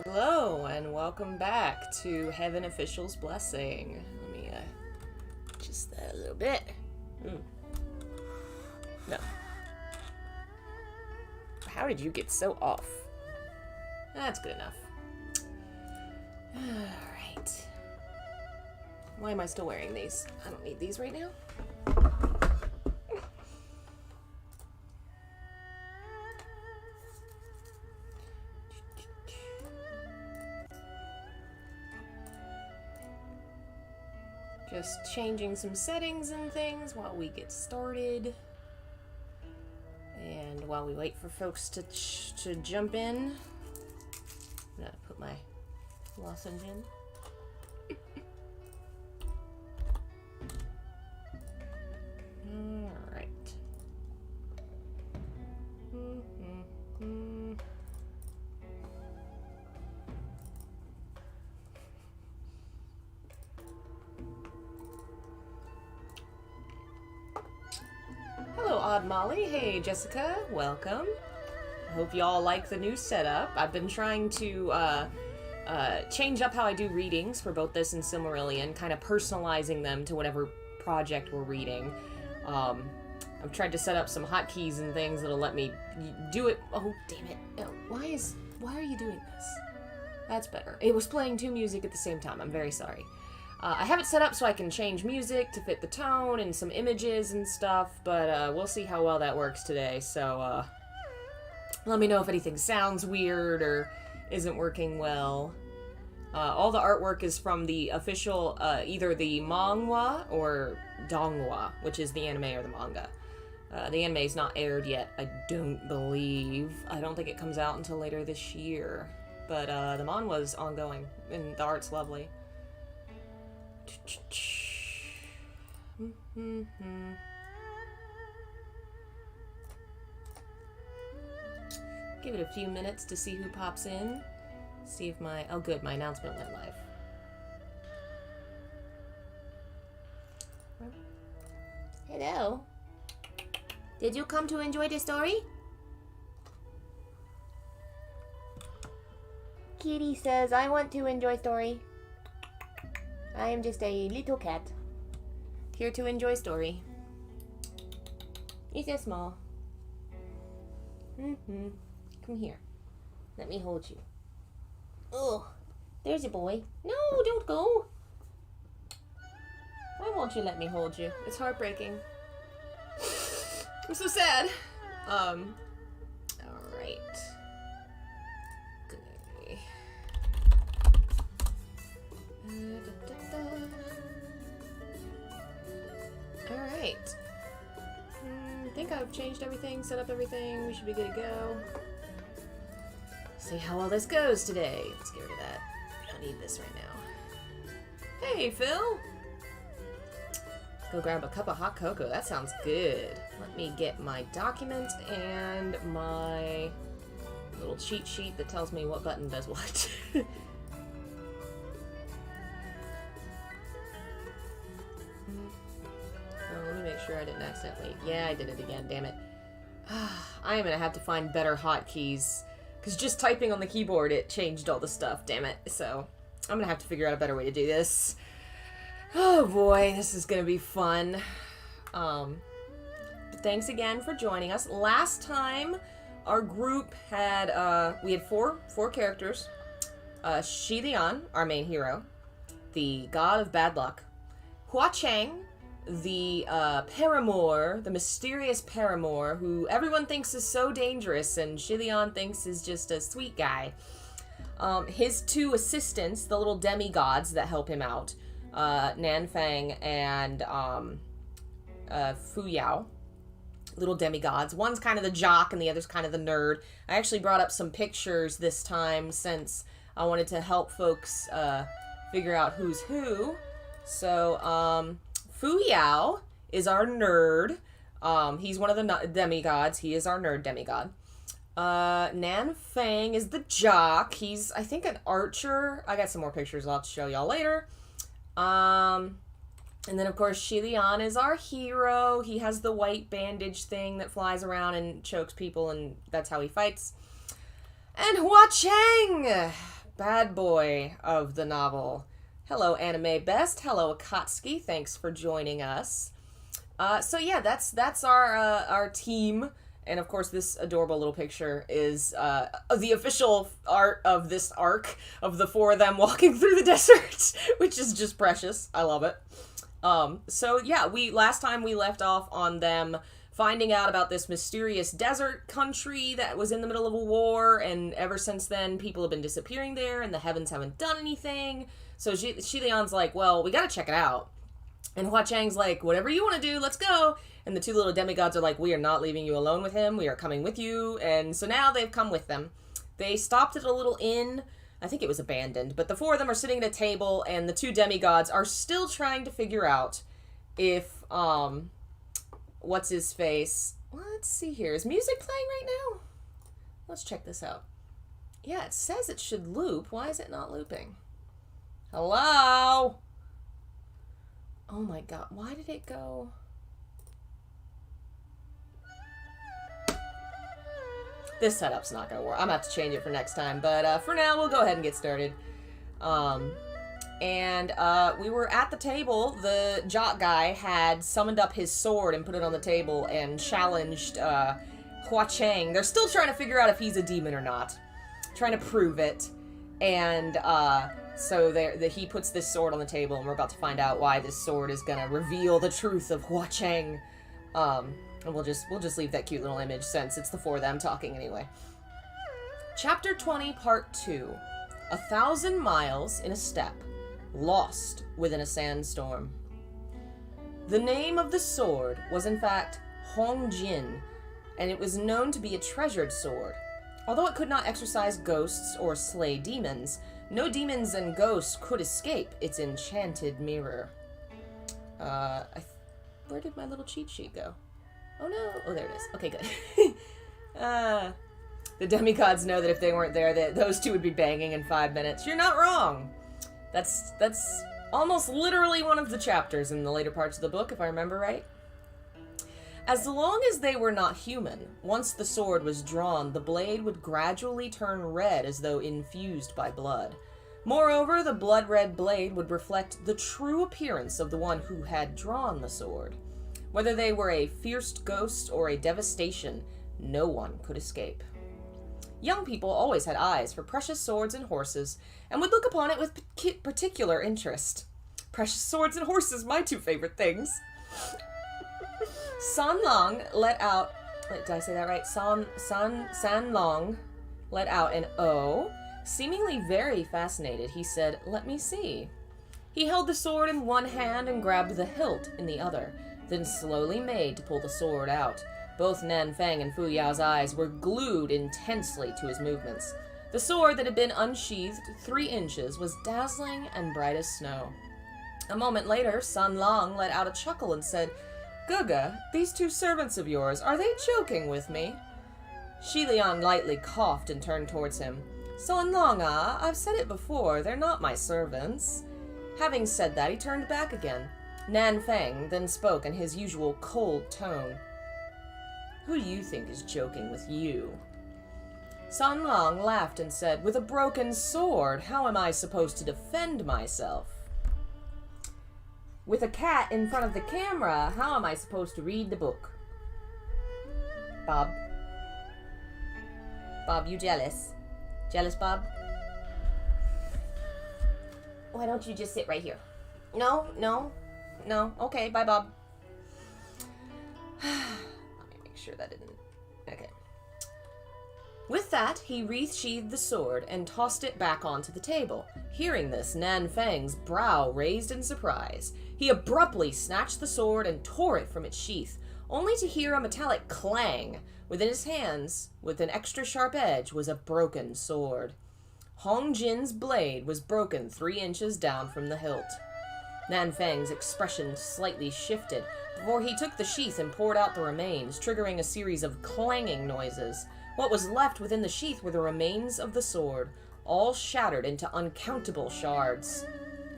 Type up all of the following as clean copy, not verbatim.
Hello, and welcome back to Heaven Official's Blessing. Let me, just that a little bit. No. How did you get so off? That's good enough. Alright. Why am I still wearing these? I don't need these right now. Just changing some settings and things while we get started. And while we wait for folks to jump in, I'm gonna put my lozenge in. Alright. Hello, Odd Molly. Hey, Jessica. Welcome. I hope y'all like the new setup. I've been trying to change up how I do readings for both this and Silmarillion, kind of personalizing them to whatever project we're reading. I've tried to set up some hotkeys and things that'll let me do it. Oh, damn it. No, why are you doing this? That's better. It was playing two music at the same time. I'm very sorry. I have it set up so I can change music to fit the tone and some images and stuff, but we'll see how well that works today, so let me know if anything sounds weird or isn't working well. All the artwork is from the official, either the manhwa or donghua, which is the anime or the manga. The anime is not aired yet, I don't believe. I don't think it comes out until later this year, but the manhwa's ongoing, and the art's lovely. Give it a few minutes to see who pops in. See if my... Oh good, my announcement went live. Hello. Did you come to enjoy the story? Kitty says, I want to enjoy story. I am just a little cat. Here to enjoy story. He's so small. Come here. Let me hold you. Oh, there's a boy. No, don't go. Why won't you let me hold you? It's heartbreaking. I'm so sad. Alright. Okay. Alright. I think I've changed everything, set up everything. We should be good to go. See how all this goes today. Let's get rid of that. I don't need this right now. Hey, Phil! Go grab a cup of hot cocoa. That sounds good. Let me get my document and my little cheat sheet that tells me what button does what. Let me make sure I didn't accidentally... Yeah, I did it again, damn it. I am gonna have to find better hotkeys, because just typing on the keyboard, it changed all the stuff, damn it. So, I'm gonna have to figure out a better way to do this. Oh boy, this is gonna be fun. But thanks again for joining us. Last time, our group had, we had four characters. Xie Lian, our main hero, the god of bad luck. Hua Cheng, the paramour, the mysterious paramour, who everyone thinks is so dangerous, and Xie Lian thinks is just a sweet guy. His two assistants, the little demigods that help him out, Nanfang and Fu Yao, little demigods. One's kind of the jock and the other's kind of the nerd. I actually brought up some pictures this time since I wanted to help folks figure out who's who. So, Fu Yao is our nerd. He's one of the demigods. He is our nerd demigod. Nanfang is the jock. He's, I think, an archer. I got some more pictures I'll have to show y'all later. And then, of course, Xie Lian is our hero. He has the white bandage thing that flies around and chokes people, and that's how he fights. And Hua Cheng, bad boy of the novel. Hello, Anime Best. Hello, Akatsuki. Thanks for joining us. So yeah, that's our team. And of course, this adorable little picture is the official art of this arc of the four of them walking through the desert, which is just precious. I love it. So yeah, last time we left off on them finding out about this mysterious desert country that was in the middle of a war, and ever since then, people have been disappearing there, and the heavens haven't done anything. So Xie Lian's like, well, we gotta check it out. And Hua Chang's like, whatever you want to do, let's go. And the two little demigods are like, we are not leaving you alone with him. We are coming with you. And so now they've come with them. They stopped at a little inn. I think it was abandoned. But the four of them are sitting at a table, and the two demigods are still trying to figure out if, what's his face? Let's see here. Is music playing right now? Let's check this out. Yeah, it says it should loop. Why is it not looping? Hello? Oh my god, why did it go? This setup's not gonna work. I'm gonna have to change it for next time, but for now, we'll go ahead and get started. We were at the table. The jock guy had summoned up his sword and put it on the table and challenged Hua Chang. They're still trying to figure out if he's a demon or not. Trying to prove it. And so he puts this sword on the table, and we're about to find out why this sword is gonna reveal the truth of Hua Chang. And we'll just leave that cute little image since it's the four of them talking anyway. Chapter 20, Part 2. 1,000 miles in a steppe, lost within a sandstorm. The name of the sword was in fact Hong Jin, and it was known to be a treasured sword. Although it could not exorcise ghosts or slay demons, no demons and ghosts could escape its enchanted mirror. Where did my little cheat sheet go? Oh no! Oh, there it is. Okay, good. The demigods know that if they weren't there, that those two would be banging in 5 minutes. You're not wrong! That's almost literally one of the chapters in the later parts of the book, if I remember right. As long as they were not human, once the sword was drawn, the blade would gradually turn red as though infused by blood. Moreover, the blood-red blade would reflect the true appearance of the one who had drawn the sword. Whether they were a fierce ghost or a devastation, no one could escape. Young people always had eyes for precious swords and horses, and would look upon it with particular interest. Precious swords and horses, my two favorite things. San Long let out... Did I say that right? San Long let out an O. Seemingly very fascinated, he said, "Let me see." He held the sword in one hand and grabbed the hilt in the other, then slowly made to pull the sword out. Both Nan Feng and Fu Yao's eyes were glued intensely to his movements. The sword that had been unsheathed 3 inches was dazzling and bright as snow. A moment later, San Long let out a chuckle and said, "Guga, these 2 servants of yours, are they joking with me?" Xie Lian lightly coughed and turned towards him. "San Long, I've said it before, they're not my servants." Having said that, he turned back again. Nan Feng then spoke in his usual cold tone. "Who do you think is joking with you?" San Long laughed and said, "With a broken sword, how am I supposed to defend myself? With a cat in front of the camera, how am I supposed to read the book?" Bob? Bob, you jealous? Jealous, Bob? Why don't you just sit right here? No. Okay, bye, Bob. Let me make sure that didn't... Okay. With that, he re-sheathed the sword and tossed it back onto the table. Hearing this, Nan Feng's brow raised in surprise. He abruptly snatched the sword and tore it from its sheath, only to hear a metallic clang. Within his hands, with an extra sharp edge, was a broken sword. Hong Jin's blade was broken 3 inches down from the hilt. Nan Feng's expression slightly shifted before he took the sheath and poured out the remains, triggering a series of clanging noises. What was left within the sheath were the remains of the sword, all shattered into uncountable shards.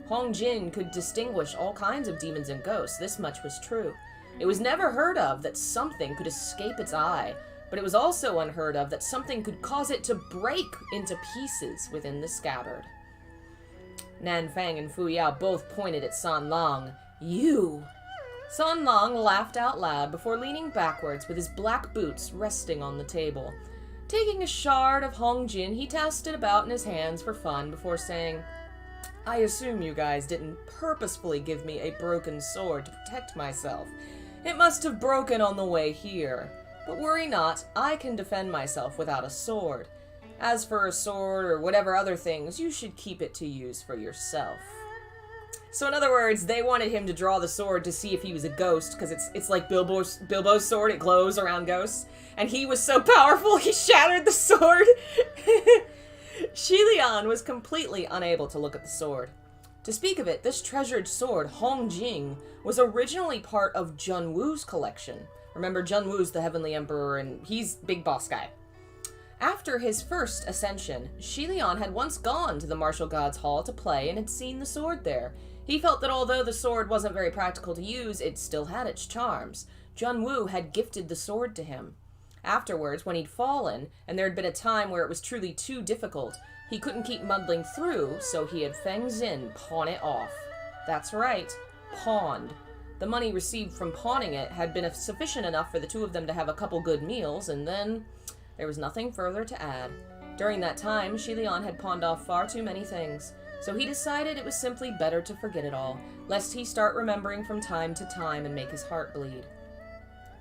Hong Jin could distinguish all kinds of demons and ghosts, this much was true. It was never heard of that something could escape its eye, but it was also unheard of that something could cause it to break into pieces within the scabbard. Nan Fang and Fu Yao both pointed at San Lang. "You!" San Lang laughed out loud before leaning backwards with his black boots resting on the table. Taking a shard of Hong Jin, he tossed it about in his hands for fun before saying, "I assume you guys didn't purposefully give me a broken sword to protect myself. It must have broken on the way here. But worry not, I can defend myself without a sword. As for a sword or whatever other things, you should keep it to use for yourself." So in other words, they wanted him to draw the sword to see if he was a ghost, because it's like Bilbo's sword, it glows around ghosts. And he was so powerful, he shattered the sword. Xie Lian was completely unable to look at the sword. To speak of it, this treasured sword, Hong Jing, was originally part of Jun Wu's collection. Remember, Jun Wu's the Heavenly Emperor, and he's big boss guy. After his first ascension, Xie Lian had once gone to the Martial Gods Hall to play and had seen the sword there. He felt that although the sword wasn't very practical to use, it still had its charms. Jun Wu had gifted the sword to him. Afterwards, when he'd fallen, and there had been a time where it was truly too difficult, he couldn't keep muddling through, so he had Feng Xin pawn it off. That's right, pawned. The money received from pawning it had been sufficient enough for the two of them to have a couple good meals, and then there was nothing further to add. During that time, Xie Lian had pawned off far too many things, so he decided it was simply better to forget it all, lest he start remembering from time to time and make his heart bleed.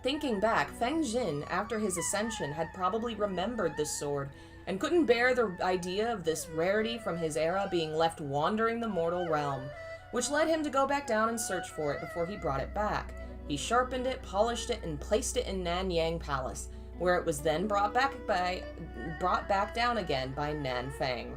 Thinking back, Feng Xin, after his ascension, had probably remembered this sword, and couldn't bear the idea of this rarity from his era being left wandering the mortal realm, which led him to go back down and search for it before he brought it back. He sharpened it, polished it, and placed it in Nanyang Palace, where it was then brought back down again by Nan Fang.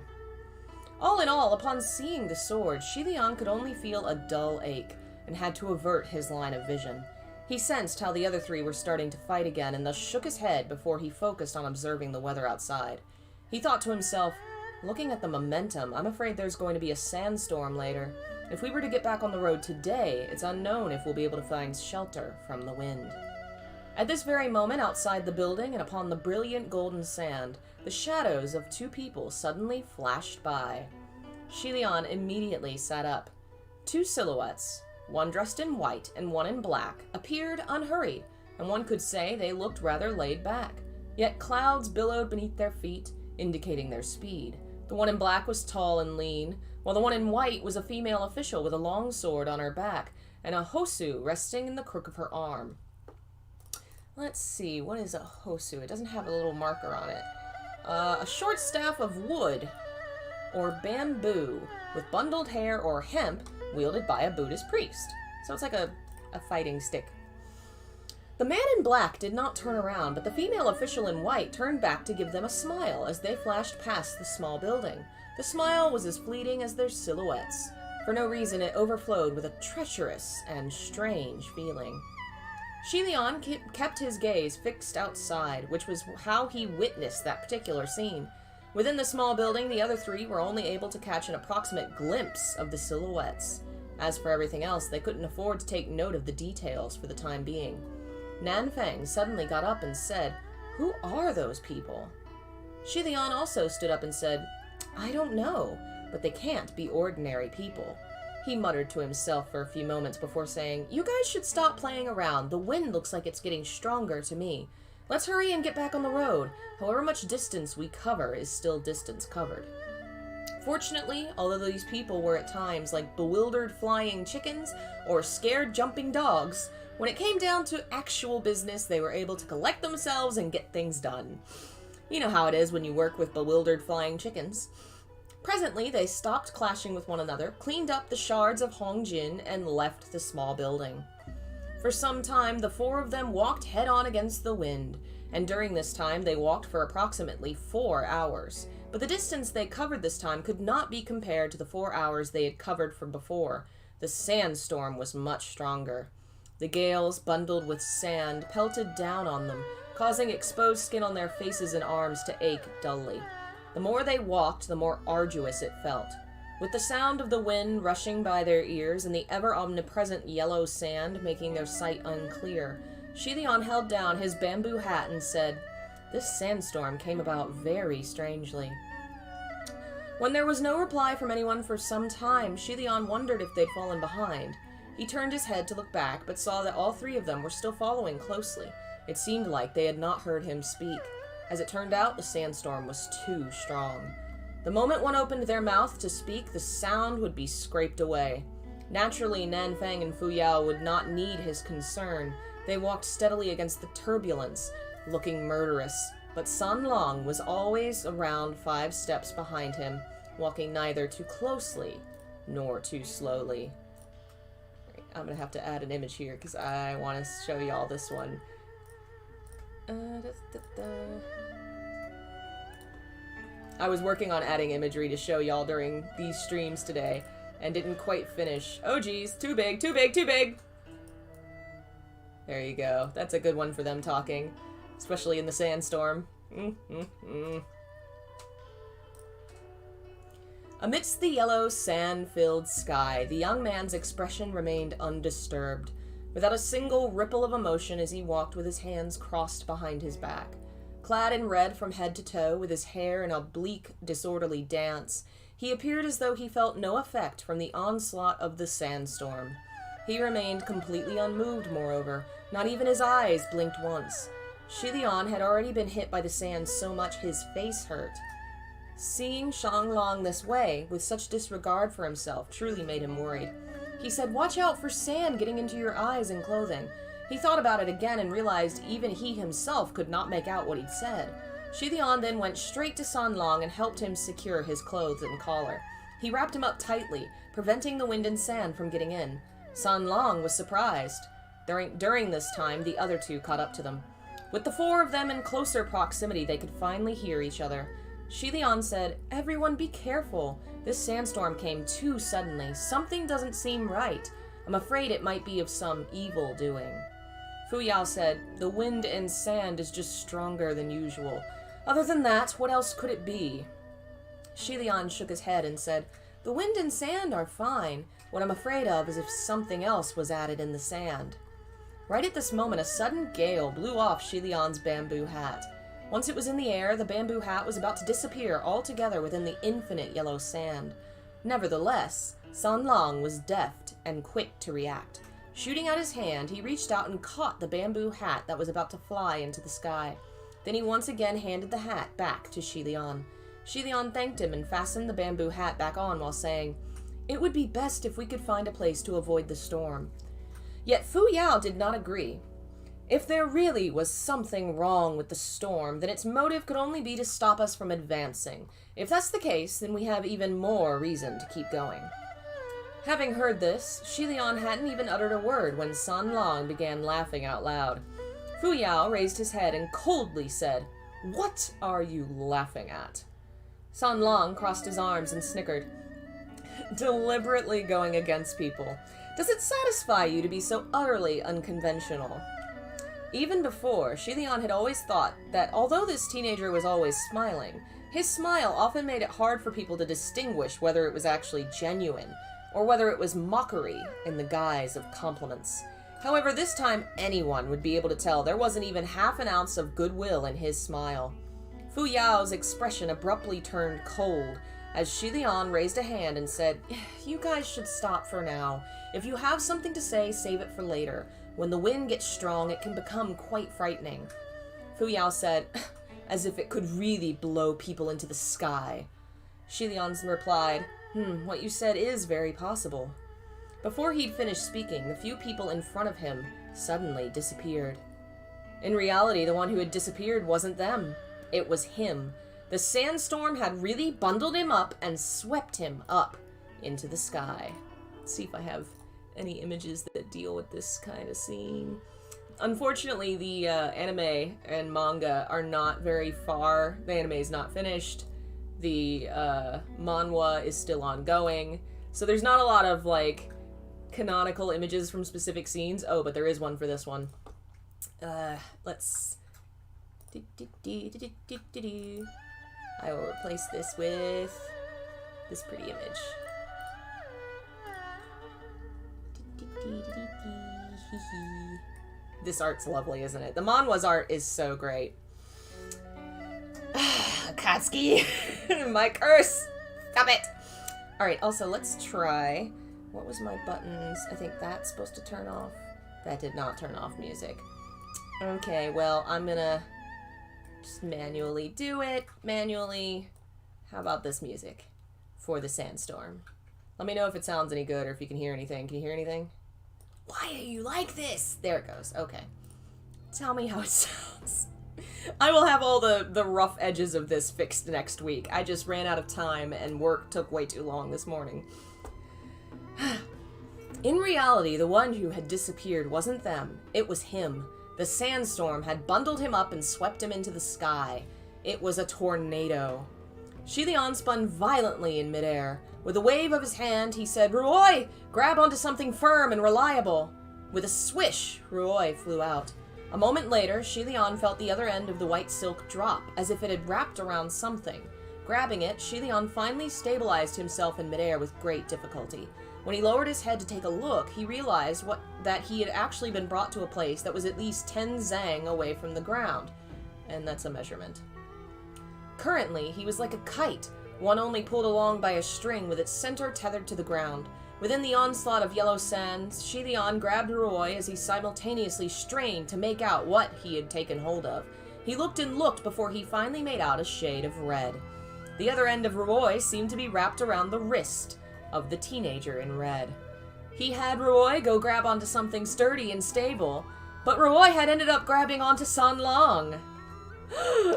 All in all, upon seeing the sword, Xie Lian could only feel a dull ache, and had to avert his line of vision. He sensed how the other three were starting to fight again, and thus shook his head before he focused on observing the weather outside. He thought to himself, looking at the momentum, I'm afraid there's going to be a sandstorm later. If we were to get back on the road today, it's unknown if we'll be able to find shelter from the wind. At this very moment, outside the building and upon the brilliant golden sand, the shadows of two people suddenly flashed by. Xie Lian immediately sat up. Two silhouettes, one dressed in white and one in black, appeared unhurried, and one could say they looked rather laid back. Yet clouds billowed beneath their feet, indicating their speed. The one in black was tall and lean, while the one in white was a female official with a long sword on her back and a hosu resting in the crook of her arm. Let's see, what is a hosu? It doesn't have a little marker on it. A short staff of wood or bamboo with bundled hair or hemp wielded by a Buddhist priest. So it's like a fighting stick. The man in black did not turn around, but the female official in white turned back to give them a smile as they flashed past the small building. The smile was as fleeting as their silhouettes. For no reason, it overflowed with a treacherous and strange feeling. Xie Lian kept his gaze fixed outside, which was how he witnessed that particular scene. Within the small building, the other three were only able to catch an approximate glimpse of the silhouettes. As for everything else, they couldn't afford to take note of the details for the time being. Nan Fang suddenly got up and said, "Who are those people?" Xie Lian also stood up and said, "I don't know, but they can't be ordinary people." He muttered to himself for a few moments before saying, "You guys should stop playing around. The wind looks like it's getting stronger to me. Let's hurry and get back on the road. However much distance we cover is still distance covered." Fortunately, although these people were at times like bewildered flying chickens or scared jumping dogs, when it came down to actual business, they were able to collect themselves and get things done. You know how it is when you work with bewildered flying chickens. Presently, they stopped clashing with one another, cleaned up the shards of Hong Jin, and left the small building. For some time, the four of them walked head-on against the wind, and during this time, they walked for approximately 4 hours. But the distance they covered this time could not be compared to the 4 hours they had covered from before. The sandstorm was much stronger. The gales, bundled with sand, pelted down on them, causing exposed skin on their faces and arms to ache dully. The more they walked, the more arduous it felt. With the sound of the wind rushing by their ears and the ever-omnipresent yellow sand making their sight unclear, Xie Lian held down his bamboo hat and said, This sandstorm came about very strangely. When there was no reply from anyone for some time, Xie Lian wondered if they'd fallen behind. He turned his head to look back, but saw that all three of them were still following closely. It seemed like they had not heard him speak. As it turned out, the sandstorm was too strong. The moment one opened their mouth to speak, the sound would be scraped away. Naturally, Nanfang and Fu Yao would not need his concern. They walked steadily against the turbulence, looking murderous. But San Long was always around 5 steps behind him, walking neither too closely nor too slowly. I'm gonna have to add an image here because I want to show y'all this one. I was working on adding imagery to show y'all during these streams today and didn't quite finish. Oh geez, too big, too big, too big! There you go. That's a good one for them talking, especially in the sandstorm. Amidst the yellow, sand-filled sky, the young man's expression remained undisturbed, without a single ripple of emotion as he walked with his hands crossed behind his back. Clad in red from head to toe, with his hair in a bleak, disorderly dance, he appeared as though he felt no effect from the onslaught of the sandstorm. He remained completely unmoved, moreover. Not even his eyes blinked once. Xie Lian had already been hit by the sand so much his face hurt. Seeing San Long this way, with such disregard for himself, truly made him worried. He said, "Watch out for sand getting into your eyes and clothing." He thought about it again and realized even he himself could not make out what he'd said. Xie Lian then went straight to San Long and helped him secure his clothes and collar. He wrapped him up tightly, preventing the wind and sand from getting in. San Long was surprised. During this time, the other two caught up to them. With the 4 of them in closer proximity, they could finally hear each other. Xie Lian said, "Everyone be careful. This sandstorm came too suddenly. Something doesn't seem right. I'm afraid it might be of some evil doing." Fu Yao said, "The wind and sand is just stronger than usual. Other than that, what else could it be?" Xie Lian shook his head and said, "The wind and sand are fine. What I'm afraid of is if something else was added in the sand." Right at this moment, a sudden gale blew off Xie Lian's bamboo hat. Once it was in the air, the bamboo hat was about to disappear altogether within the infinite yellow sand. Nevertheless, San Long was deft and quick to react. Shooting out his hand, he reached out and caught the bamboo hat that was about to fly into the sky. Then he once again handed the hat back to Xie Lian. Xie Lian thanked him and fastened the bamboo hat back on while saying, "It would be best if we could find a place to avoid the storm." Yet Fu Yao did not agree. If there really was something wrong with the storm, then its motive could only be to stop us from advancing. If that's the case, then we have even more reason to keep going. Having heard this, Xie Lian hadn't even uttered a word when San Long began laughing out loud. Fu Yao raised his head and coldly said, "What are you laughing at?" San Long crossed his arms and snickered. "Deliberately going against people. Does it satisfy you to be so utterly unconventional?" Even before, Xie Lian had always thought that although this teenager was always smiling, his smile often made it hard for people to distinguish whether it was actually genuine, or whether it was mockery in the guise of compliments. However, this time anyone would be able to tell there wasn't even half an ounce of goodwill in his smile. Fu Yao's expression abruptly turned cold, as Xie Lian raised a hand and said, "You guys should stop for now. If you have something to say, save it for later. When the wind gets strong, it can become quite frightening." Fu Yao said, "As if it could really blow people into the sky." Xie Lian replied, "What you said is very possible." Before he'd finished speaking, the few people in front of him suddenly disappeared. In reality, the one who had disappeared wasn't them. It was him. The sandstorm had really bundled him up and swept him up into the sky. Let's see if I have any images that deal with this kind of scene. Unfortunately, the anime and manga are not very far. The anime is not finished. The manhwa is still ongoing. So there's not a lot of, like, canonical images from specific scenes. Oh, but there is one for this one. Let's... I will replace this with this pretty image. This art's lovely, isn't it? The manhwa's art is so great. Tatsuki! My curse! Stop it! Alright, also, let's try... What was my buttons? I think that's supposed to turn off. That did not turn off music. Okay, well, I'm gonna just manually do it. Manually. How about this music for the sandstorm? Let me know if it sounds any good or if you can hear anything. Can you hear anything? Why are you like this? There it goes. Okay. Tell me how it sounds. I will have all the rough edges of this fixed next week. I just ran out of time and work took way too long this morning. In reality, the one who had disappeared wasn't them. It was him. The sandstorm had bundled him up and swept him into the sky. It was a tornado. Xie Lian spun violently in midair. With a wave of his hand, he said, "Ruoy, grab onto something firm and reliable." With a swish, Ruoy flew out. A moment later, Xie Lian felt the other end of the white silk drop, as if it had wrapped around something. Grabbing it, Xie Lian finally stabilized himself in midair with great difficulty. When he lowered his head to take a look, he realized that he had actually been brought to a place that was at least 10 zang away from the ground. And that's a measurement. Currently, he was like a kite, one only pulled along by a string with its center tethered to the ground. Within the onslaught of yellow sands, Xie Lian grabbed Ruoy as he simultaneously strained to make out what he had taken hold of. He looked and looked before he finally made out a shade of red. The other end of Ruoy seemed to be wrapped around the wrist of the teenager in red. He had Ruoy go grab onto something sturdy and stable, but Ruoy had ended up grabbing onto San Long.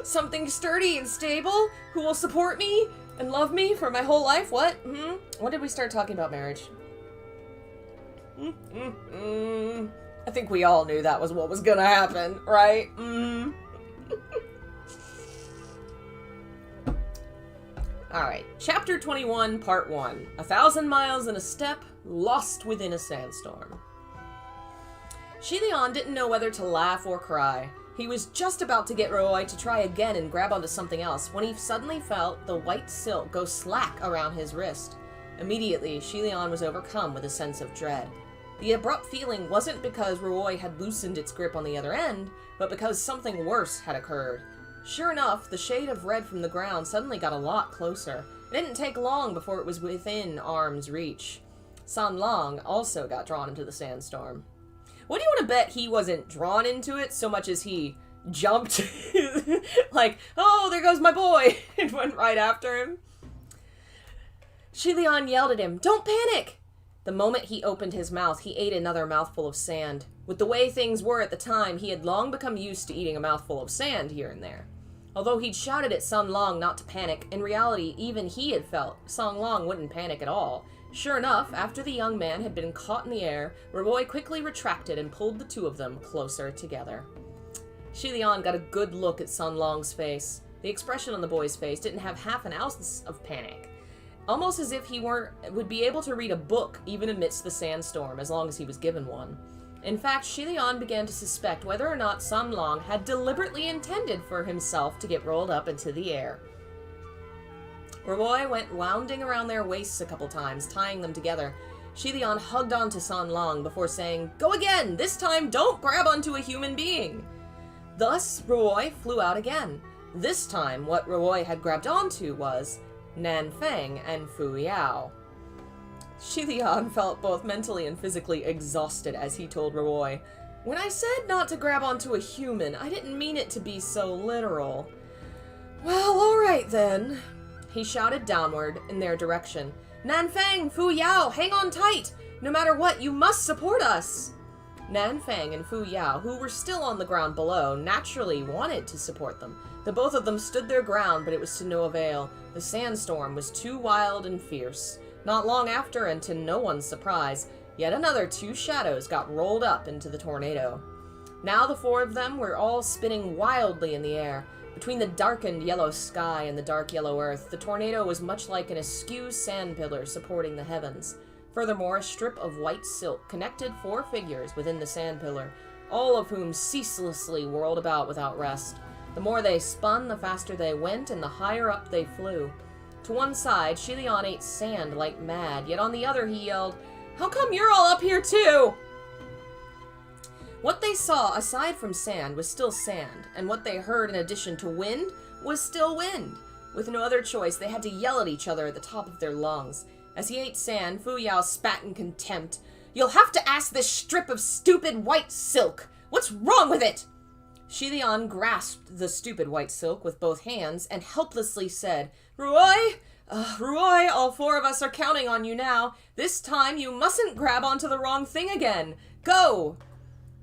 Something sturdy and stable? Who will support me and love me for my whole life? What? When did we start talking about marriage? I think we all knew that was what was gonna happen, right? Alright, Chapter 21, Part 1. 1,000 miles in a step, lost within a sandstorm. Xie Lian didn't know whether to laugh or cry. He was just about to get Ruoy to try again and grab onto something else when he suddenly felt the white silk go slack around his wrist. Immediately, Xie Lian was overcome with a sense of dread. The abrupt feeling wasn't because Ruoy had loosened its grip on the other end, but because something worse had occurred. Sure enough, the shade of red from the ground suddenly got a lot closer. It didn't take long before it was within arm's reach. San Long also got drawn into the sandstorm. What do you want to bet he wasn't drawn into it so much as he jumped? Like, oh, there goes my boy! And went right after him. Xie Lian yelled at him, "Don't panic!" The moment he opened his mouth, he ate another mouthful of sand. With the way things were at the time, he had long become used to eating a mouthful of sand here and there. Although he'd shouted at San Long not to panic, in reality, even he had felt San Long wouldn't panic at all. Sure enough, after the young man had been caught in the air, Ruoy quickly retracted and pulled the two of them closer together. Xie Lian got a good look at San Long's face. The expression on the boy's face didn't have half an ounce of panic. Almost as if he would be able to read a book even amidst the sandstorm, as long as he was given one. In fact, Xie Lian began to suspect whether or not San Long had deliberately intended for himself to get rolled up into the air. Ruoy went wounding around their waists a couple times, tying them together. Xie Lian hugged onto San Long before saying, "Go again! This time don't grab onto a human being!" Thus, Ruoy flew out again. This time, what Ruoy had grabbed onto was Nan Feng and Fu Yao. Xie Lian felt both mentally and physically exhausted as he told Ruoy, "When I said not to grab onto a human, I didn't mean it to be so literal." "Well, alright then." He shouted downward in their direction. "Nan Feng, Fu Yao, hang on tight! No matter what, you must support us!" Nan Feng and Fu Yao, who were still on the ground below, naturally wanted to support them. The both of them stood their ground, but it was to no avail. The sandstorm was too wild and fierce. Not long after, and to no one's surprise, yet another two shadows got rolled up into the tornado. Now the four of them were all spinning wildly in the air. Between the darkened yellow sky and the dark yellow earth, the tornado was much like an askew sand pillar supporting the heavens. Furthermore, a strip of white silk connected four figures within the sand pillar, all of whom ceaselessly whirled about without rest. The more they spun, the faster they went, and the higher up they flew. To one side, Xie Lian ate sand like mad, yet on the other he yelled, "How come you're all up here too?" What they saw, aside from sand, was still sand, and what they heard in addition to wind was still wind. With no other choice, they had to yell at each other at the top of their lungs. As he ate sand, Fu Yao spat in contempt. "You'll have to ask this strip of stupid white silk! What's wrong with it?" Xie Lian grasped the stupid white silk with both hands and helplessly said, "Ruoi! Ruoi, all four of us are counting on you now. This time you mustn't grab onto the wrong thing again. Go!"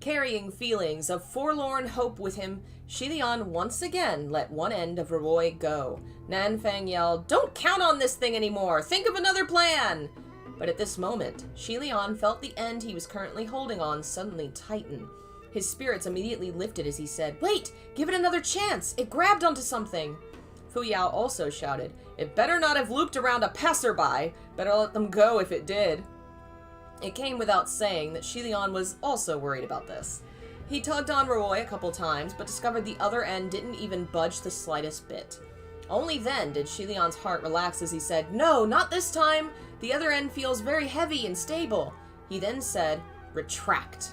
Carrying feelings of forlorn hope with him, Xie Lian once again let one end of Ruoi go. Nanfang yelled, "Don't count on this thing anymore! Think of another plan!" But at this moment, Xie Lian felt the end he was currently holding on suddenly tighten. His spirits immediately lifted as he said, "Wait! Give it another chance! It grabbed onto something!" Fu Yao also shouted, "It better not have looped around a passerby! Better let them go if it did." It came without saying that Xie Lian was also worried about this. He tugged on Ruoi a couple times, but discovered the other end didn't even budge the slightest bit. Only then did Xie Lian's heart relax as he said, "No, not this time! The other end feels very heavy and stable." He then said, "Retract."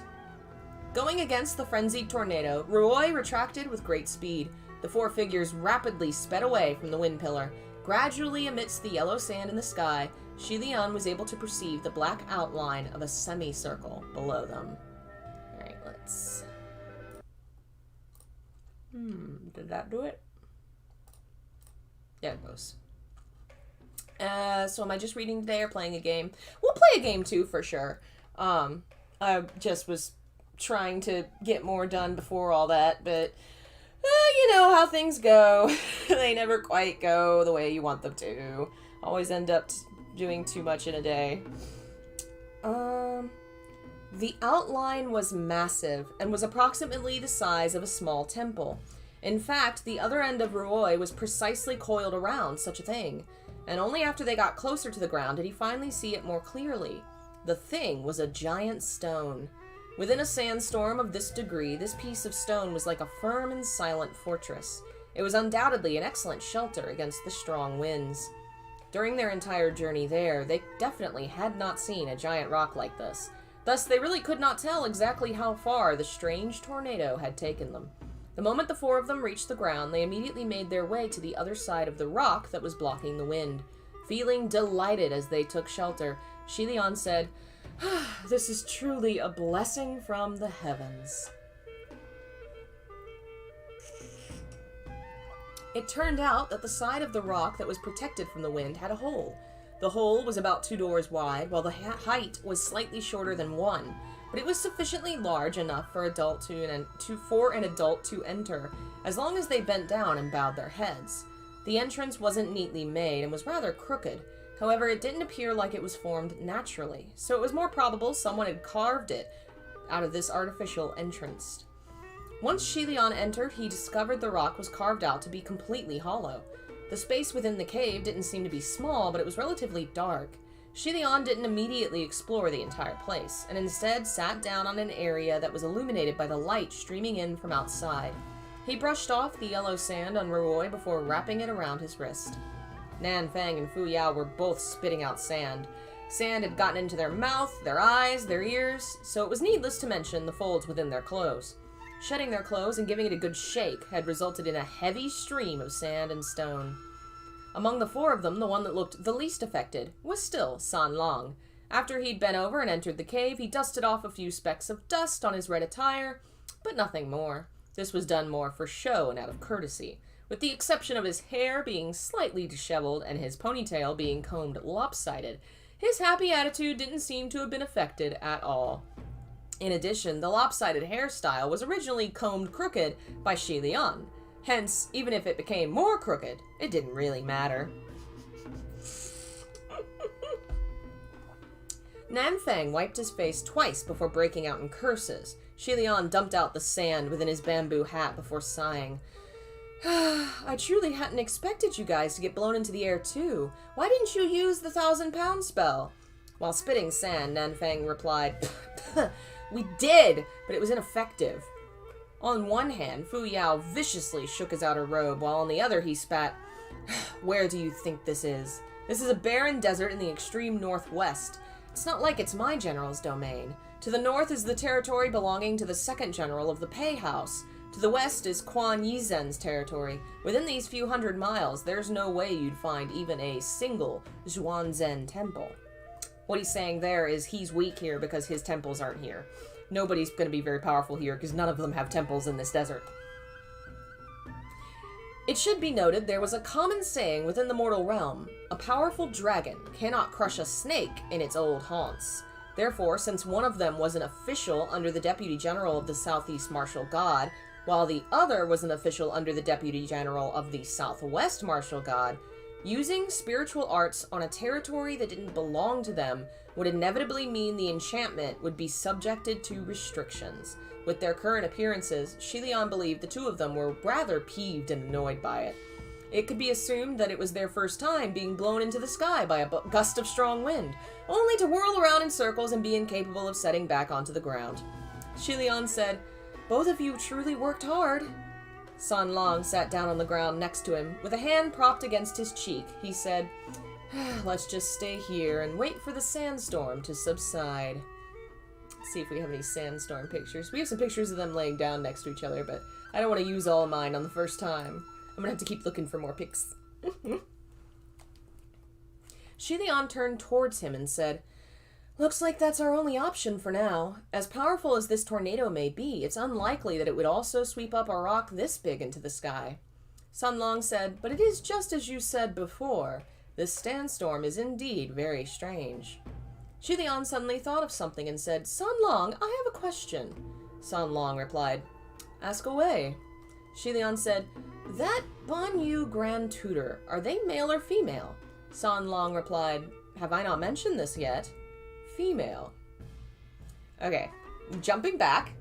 Going against the frenzied tornado, Ruoi retracted with great speed. The four figures rapidly sped away from the wind pillar. Gradually, amidst the yellow sand in the sky, Xie Lian was able to perceive the black outline of a semicircle below them. Alright, let's... did that do it? Yeah, it goes. So am I just reading today or playing a game? We'll play a game too, for sure. I just was trying to get more done before all that, but you know how things go. They never quite go the way you want them to. Always end up doing too much in a day. The outline was massive and was approximately the size of a small temple. In fact, the other end of Ruoi was precisely coiled around such a thing, and only after they got closer to the ground did he finally see it more clearly. The thing was a giant stone. Within a sandstorm of this degree, this piece of stone was like a firm and silent fortress. It was undoubtedly an excellent shelter against the strong winds. During their entire journey there, they definitely had not seen a giant rock like this. Thus, they really could not tell exactly how far the strange tornado had taken them. The moment the four of them reached the ground, they immediately made their way to the other side of the rock that was blocking the wind. Feeling delighted as they took shelter, Xie Lian said, "This is truly a blessing from the heavens." It turned out that the side of the rock that was protected from the wind had a hole. The hole was about 2 doors wide, while the height was slightly shorter than 1, but it was sufficiently large enough for an adult to enter, as long as they bent down and bowed their heads. The entrance wasn't neatly made and was rather crooked. However, it didn't appear like it was formed naturally, so it was more probable someone had carved it out of this artificial entrance. Once Xie Lian entered, he discovered the rock was carved out to be completely hollow. The space within the cave didn't seem to be small, but it was relatively dark. Xie Lian didn't immediately explore the entire place, and instead sat down on an area that was illuminated by the light streaming in from outside. He brushed off the yellow sand on Ruoi before wrapping it around his wrist. Nanfang and Fu Yao were both spitting out sand. Sand had gotten into their mouth, their eyes, their ears, so it was needless to mention the folds within their clothes. Shedding their clothes and giving it a good shake had resulted in a heavy stream of sand and stone. Among the four of them, the one that looked the least affected was still San Long. After he'd bent over and entered the cave, he dusted off a few specks of dust on his red attire, but nothing more. This was done more for show and out of courtesy, with the exception of his hair being slightly disheveled and his ponytail being combed lopsided. His happy attitude didn't seem to have been affected at all. In addition, the lopsided hairstyle was originally combed crooked by Xie Lian. Hence, even if it became more crooked, it didn't really matter. Nanfang wiped his face twice before breaking out in curses. Xie Lian dumped out the sand within his bamboo hat before sighing. "I truly hadn't expected you guys to get blown into the air too. Why didn't you use the 1,000-pound spell?" While spitting sand, Nanfang replied, "We did, but it was ineffective." On one hand, Fu Yao viciously shook his outer robe, while on the other he spat, "Where do you think this is? This is a barren desert in the extreme northwest. It's not like it's my general's domain. To the north is the territory belonging to the second general of the Pei House. To the west is Quan Yizhen's territory. Within these few hundred miles, there's no way you'd find even a single Zhuanzhen temple. What he's saying there is he's weak here because his temples aren't here. Nobody's going to be very powerful here because none of them have temples in this desert. It should be noted there was a common saying within the mortal realm: a powerful dragon cannot crush a snake in its old haunts. Therefore, since one of them was an official under the Deputy General of the Southeast Martial God, while the other was an official under the Deputy General of the Southwest Martial God, using spiritual arts on a territory that didn't belong to them would inevitably mean the enchantment would be subjected to restrictions. With their current appearances, Xie Lian believed the two of them were rather peeved and annoyed by it. It could be assumed that it was their first time being blown into the sky by a gust of strong wind, only to whirl around in circles and be incapable of setting back onto the ground. Xie Lian said, "Both of you truly worked hard." San Long sat down on the ground next to him. With a hand propped against his cheek, he said, "Let's just stay here and wait for the sandstorm to subside." Let's see if we have any sandstorm pictures. We have some pictures of them laying down next to each other, but I don't want to use all of mine on the first time. I'm gonna have to keep looking for more pics. Xie Lian turned towards him and said, "Looks like that's our only option for now. As powerful as this tornado may be, it's unlikely that it would also sweep up a rock this big into the sky." San Long said, "But it is just as you said before. This sandstorm is indeed very strange." Xie Lian suddenly thought of something and said, "San Long, I have a question." San Long replied, "Ask away." Xie Lian said, "That Banyu Grand Tutor, are they male or female?" San Long replied, "Have I not mentioned this yet? Female." Okay, jumping back.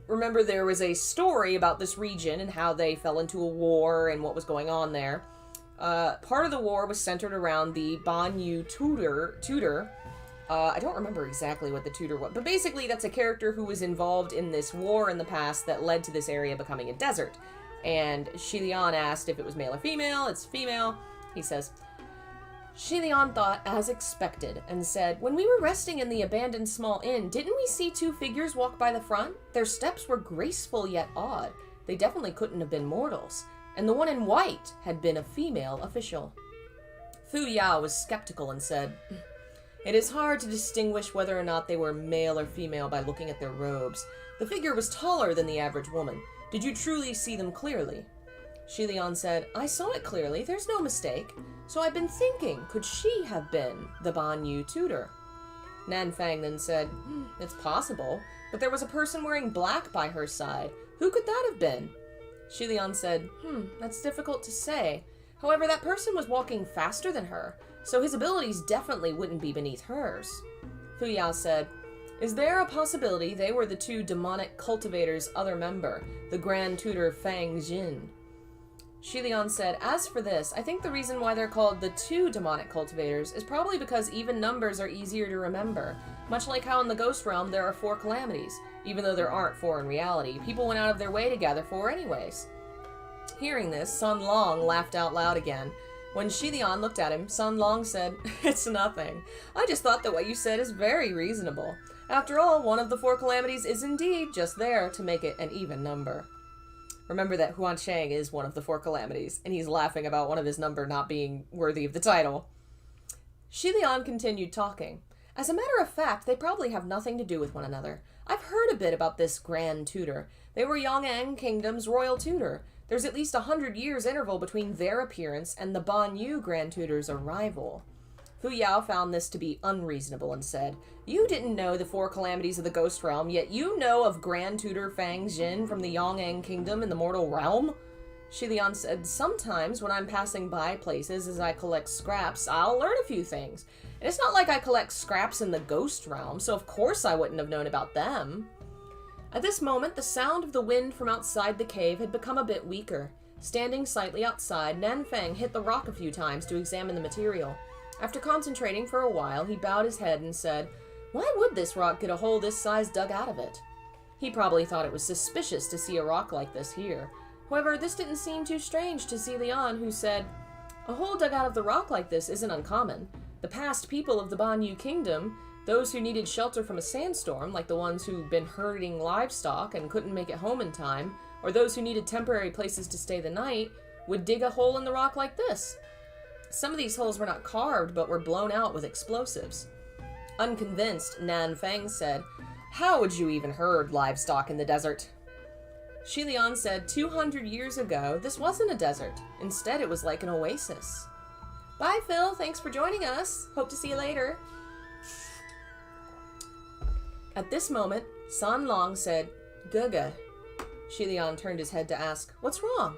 Remember there was a story about this region and how they fell into a war and what was going on there. Part of the war was centered around the Banyu Tutor. I don't remember exactly what the tutor was, but basically that's a character who was involved in this war in the past that led to this area becoming a desert. And Xie Lian asked if it was male or female. It's female. He says, Xie Lian thought as expected and said, "When we were resting in the abandoned small inn, didn't we see two figures walk by the front? Their steps were graceful yet odd. They definitely couldn't have been mortals. And the one in white had been a female official." Fu Yao was skeptical and said, "It is hard to distinguish whether or not they were male or female by looking at their robes. The figure was taller than the average woman. Did you truly see them clearly?" Xie Lian said, "I saw it clearly, there's no mistake. So I've been thinking, could she have been the Banyu Tutor?" Nanfang then said, "It's possible, but there was a person wearing black by her side. Who could that have been?" Xie Lian said, "That's difficult to say. However, that person was walking faster than her, so his abilities definitely wouldn't be beneath hers." Fu Yao said, "Is there a possibility they were the two demonic cultivators' other member, the Grand Tutor Fang Jin?" Xie Lian said, "As for this, I think the reason why they're called the two demonic cultivators is probably because even numbers are easier to remember. Much like how in the Ghost Realm there are 4 calamities. Even though there aren't 4 in reality, people went out of their way to gather 4 anyways." Hearing this, San Long laughed out loud again. When Xie Lian looked at him, San Long said, "It's nothing. I just thought that what you said is very reasonable. After all, one of the 4 calamities is indeed just there to make it an even number." Remember that Huan Chang is one of the 4 calamities, and he's laughing about one of his number not being worthy of the title. Xie Lian continued talking. "As a matter of fact, they probably have nothing to do with one another. I've heard a bit about this Grand Tutor. They were Yong'an Kingdom's royal tutor. There's at least 100 years interval between their appearance and the Banyu Grand Tutor's arrival." Fu Yao found this to be unreasonable and said, "You didn't know the 4 calamities of the Ghost Realm, yet you know of Grand Tutor Fang Jin from the Yong'an Kingdom in the Mortal Realm?" Xie Lian said, "Sometimes when I'm passing by places as I collect scraps, I'll learn a few things. And it's not like I collect scraps in the Ghost Realm, so of course I wouldn't have known about them." At this moment, the sound of the wind from outside the cave had become a bit weaker. Standing slightly outside, Nanfang hit the rock a few times to examine the material. After concentrating for a while, he bowed his head and said, "Why would this rock get a hole this size dug out of it?" He probably thought it was suspicious to see a rock like this here. However, this didn't seem too strange to Xie Lian, who said, "A hole dug out of the rock like this isn't uncommon. The past people of the Banyu Kingdom, those who needed shelter from a sandstorm, like the ones who'd been herding livestock and couldn't make it home in time, or those who needed temporary places to stay the night, would dig a hole in the rock like this. Some of these holes were not carved, but were blown out with explosives. Unconvinced, Nan Fang said, "How would you even herd livestock in the desert?" Xie Lian said 200 years ago, this wasn't a desert. Instead, it was like an oasis. Bye, Phil. Thanks for joining us. Hope to see you later. At this moment, San Long said, "Guga." Xie Lian turned his head to ask, "What's wrong?"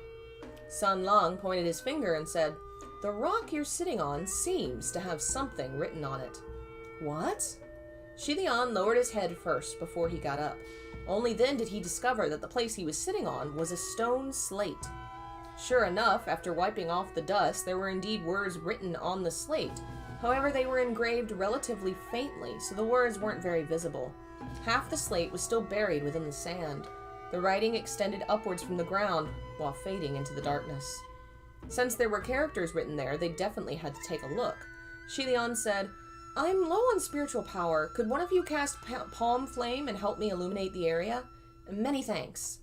San Long pointed his finger and said, "The rock you're sitting on seems to have something written on it." What? Xie Lian lowered his head first before he got up. Only then did he discover that the place he was sitting on was a stone slate. Sure enough, after wiping off the dust, there were indeed words written on the slate. However, they were engraved relatively faintly, so the words weren't very visible. Half the slate was still buried within the sand. The writing extended upwards from the ground, while fading into the darkness. Since there were characters written there, they definitely had to take a look. Xie Lian said, "I'm low on spiritual power. Could one of you cast palm flame and help me illuminate the area? Many thanks."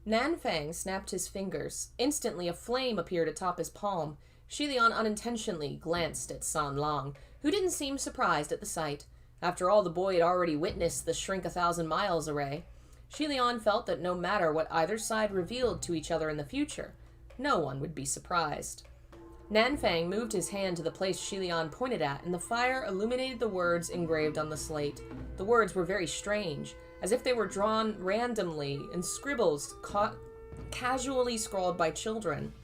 Nan Fang snapped his fingers. Instantly, a flame appeared atop his palm. Xie Lian unintentionally glanced at San Long, who didn't seem surprised at the sight. After all, the boy had already witnessed the shrink 1,000 miles array. Xie Lian felt that no matter what either side revealed to each other in the future, no one would be surprised. Nan Fang moved his hand to the place Xie Lian pointed at, and the fire illuminated the words engraved on the slate. The words were very strange, as if they were drawn randomly in scribbles casually scrawled by children.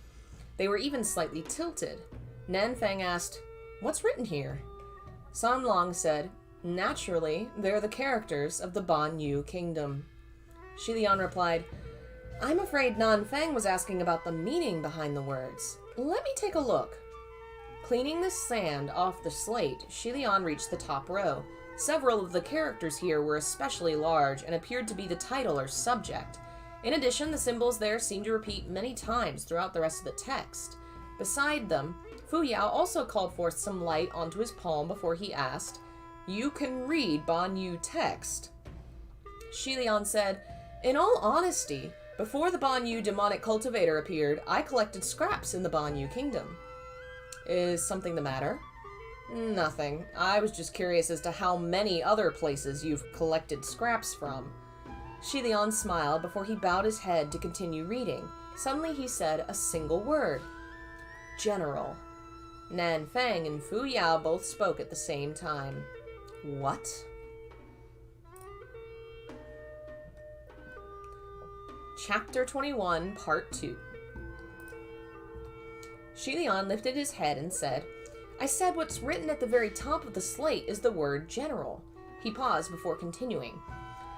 They were even slightly tilted. Nan Fang asked, "What's written here?" San Long said, "Naturally, they're the characters of the Ban Yu kingdom." Xie Lian replied, "I'm afraid Nan Fang was asking about the meaning behind the words. Let me take a look." Cleaning the sand off the slate, Xie Lian reached the top row. Several of the characters here were especially large and appeared to be the title or subject. In addition, the symbols there seemed to repeat many times throughout the rest of the text. Beside them, Fu Yao also called forth some light onto his palm before he asked, "You can read Ban Yu text?" Xie Lian said, "In all honesty, before the Ban Yu demonic cultivator appeared, I collected scraps in the Ban Yu kingdom." "Is something the matter?" "Nothing. I was just curious as to how many other places you've collected scraps from." Xie Lian smiled before he bowed his head to continue reading. Suddenly he said a single word. "General." Nan Fang and Fu Yao both spoke at the same time. What? Chapter 21, Part 2. Xie Lian lifted his head and said, "I said what's written at the very top of the slate is the word general." He paused before continuing.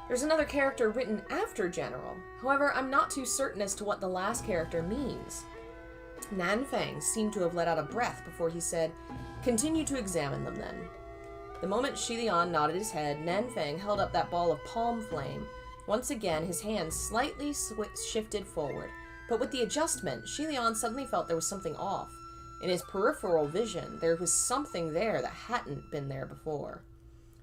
"There's another character written after general. However, I'm not too certain as to what the last character means." Nan Fang seemed to have let out a breath before he said, "Continue to examine them then." The moment Xie Lian nodded his head, Nan Fang held up that ball of palm flame. Once again, his hand slightly shifted forward, but with the adjustment, Xie Lian suddenly felt there was something off. In his peripheral vision, there was something there that hadn't been there before.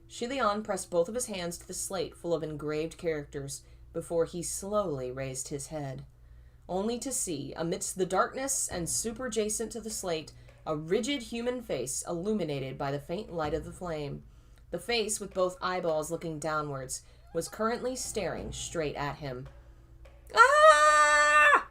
Xie Lian pressed both of his hands to the slate full of engraved characters before he slowly raised his head, only to see, amidst the darkness and superjacent to the slate, a rigid human face illuminated by the faint light of the flame. The face, with both eyeballs looking downwards, was currently staring straight at him. Ah!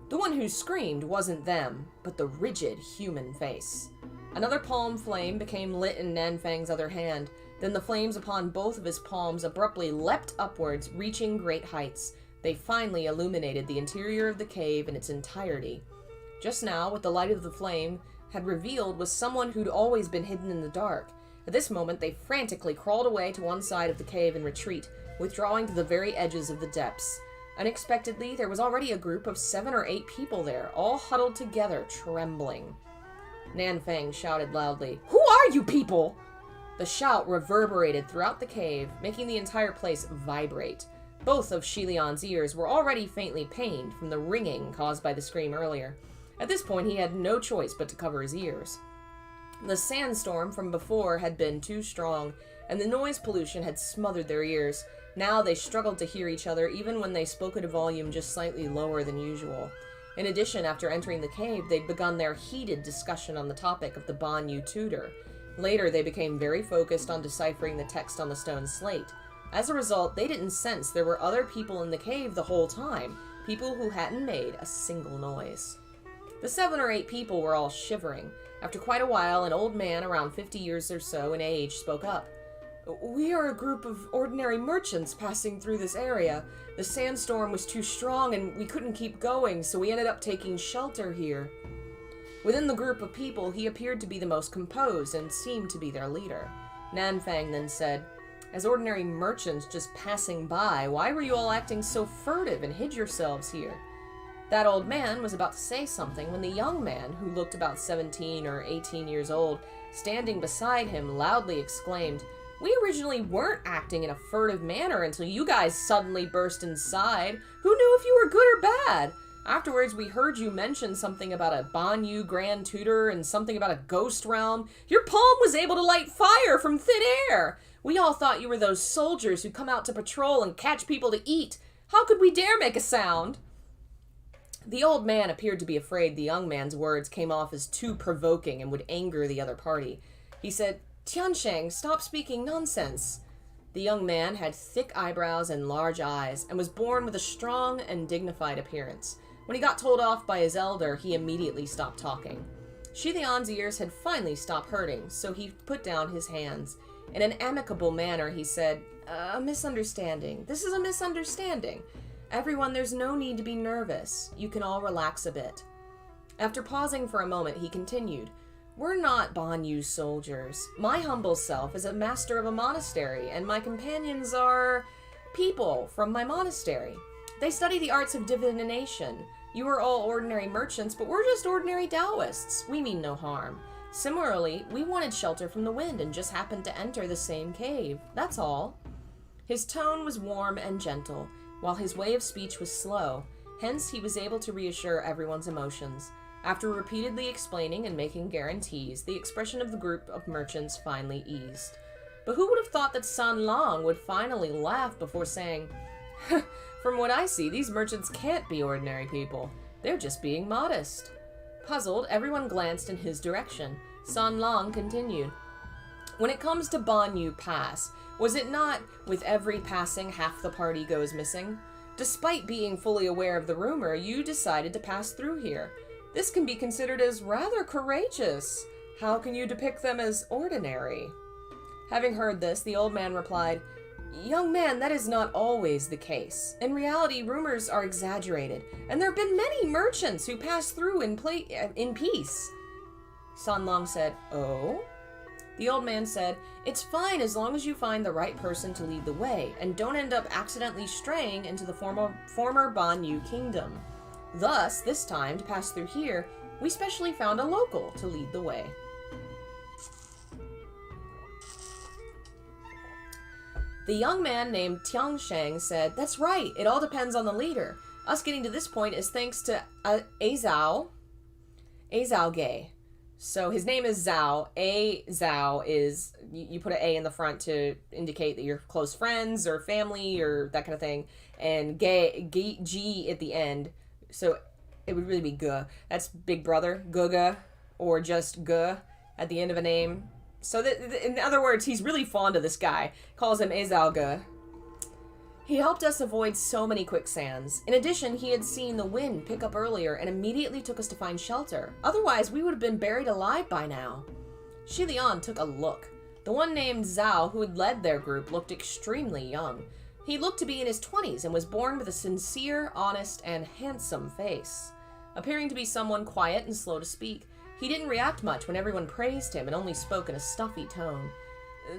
The one who screamed wasn't them, but the rigid human face. Another palm flame became lit in Nan Fang's other hand. Then the flames upon both of his palms abruptly leapt upwards, reaching great heights. They finally illuminated the interior of the cave in its entirety. Just now, what the light of the flame had revealed was someone who'd always been hidden in the dark. At this moment, they frantically crawled away to one side of the cave in retreat, withdrawing to the very edges of the depths. Unexpectedly, there was already a group of 7 or 8 people there, all huddled together, trembling. Nan Fang shouted loudly, "Who are you people?" The shout reverberated throughout the cave, making the entire place vibrate. Both of Xie Lian's ears were already faintly pained from the ringing caused by the scream earlier. At this point, he had no choice but to cover his ears. The sandstorm from before had been too strong, and the noise pollution had smothered their ears. Now they struggled to hear each other even when they spoke at a volume just slightly lower than usual. In addition, after entering the cave, they'd begun their heated discussion on the topic of the Banyu tutor. Later, they became very focused on deciphering the text on the stone slate. As a result, they didn't sense there were other people in the cave the whole time, people who hadn't made a single noise. The 7 or 8 people were all shivering. After quite a while, an old man around 50 years or so in age spoke up. "We are a group of ordinary merchants passing through this area. The sandstorm was too strong and we couldn't keep going, so we ended up taking shelter here." Within the group of people, he appeared to be the most composed and seemed to be their leader. Nanfang then said, "As ordinary merchants just passing by, why were you all acting so furtive and hid yourselves here?" That old man was about to say something when the young man, who looked about 17 or 18 years old, standing beside him, loudly exclaimed, "We originally weren't acting in a furtive manner until you guys suddenly burst inside. Who knew if you were good or bad? Afterwards, we heard you mention something about a Banyu Grand Tutor and something about a ghost realm. Your palm was able to light fire from thin air. We all thought you were those soldiers who come out to patrol and catch people to eat. How could we dare make a sound?" The old man appeared to be afraid the young man's words came off as too provoking and would anger the other party. He said, "Tiansheng, stop speaking nonsense." The young man had thick eyebrows and large eyes, and was born with a strong and dignified appearance. When he got told off by his elder, he immediately stopped talking. Xie Lian's ears had finally stopped hurting, so he put down his hands. In an amicable manner, he said, "A misunderstanding. This is a misunderstanding. Everyone, there's no need to be nervous. You can all relax a bit." After pausing for a moment, he continued, "We're not Banyu soldiers. My humble self is a master of a monastery, and my companions are people from my monastery. They study the arts of divination. You are all ordinary merchants, but we're just ordinary Taoists. We mean no harm. Similarly, we wanted shelter from the wind and just happened to enter the same cave. That's all." His tone was warm and gentle, while his way of speech was slow. Hence, he was able to reassure everyone's emotions. After repeatedly explaining and making guarantees, the expression of the group of merchants finally eased. But who would have thought that San Lang would finally laugh before saying, "From what I see, these merchants can't be ordinary people. They're just being modest." Puzzled, everyone glanced in his direction. San Lang continued, "When it comes to Banyu Pass, was it not, with every passing, half the party goes missing? Despite being fully aware of the rumor, you decided to pass through here. This can be considered as rather courageous. How can you depict them as ordinary?" Having heard this, the old man replied, "Young man, that is not always the case. In reality, rumors are exaggerated, and there have been many merchants who pass through in peace." San Lang said, "Oh?" The old man said, "It's fine as long as you find the right person to lead the way, and don't end up accidentally straying into the former Banyu kingdom. Thus, this time, to pass through here, we specially found a local to lead the way." The young man named Tiansheng said, "That's right, it all depends on the leader. Us getting to this point is thanks to Azao Ge. So his name is Zhao. Zhao is, you put an A in the front to indicate that you're close friends or family or that kind of thing. And G at the end. So it would really be Ge. That's big brother, Guga, or just Ge at the end of a name. So in other words, he's really fond of this guy. Calls him Ezalga. He helped us avoid so many quicksands. In addition, he had seen the wind pick up earlier and immediately took us to find shelter. Otherwise, we would have been buried alive by now." Xie Lian took a look. The one named Zhao, who had led their group, looked extremely young. He looked to be in his 20s and was born with a sincere, honest, and handsome face. Appearing to be someone quiet and slow to speak, he didn't react much when everyone praised him and only spoke in a stuffy tone.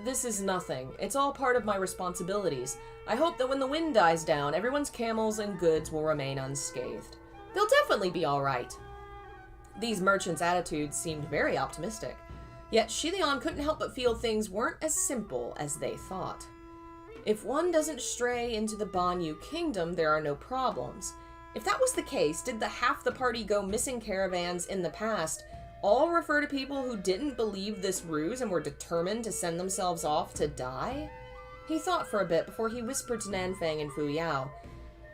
"This is nothing. It's all part of my responsibilities. I hope that when the wind dies down, everyone's camels and goods will remain unscathed. They'll definitely be all right." These merchants' attitudes seemed very optimistic. Yet Xie Lian couldn't help but feel things weren't as simple as they thought. If one doesn't stray into the Banyu kingdom, there are no problems. If that was the case, did the half the party go missing caravans in the past all refer to people who didn't believe this ruse and were determined to send themselves off to die? He thought for a bit before he whispered to Nanfang and Fu Yao.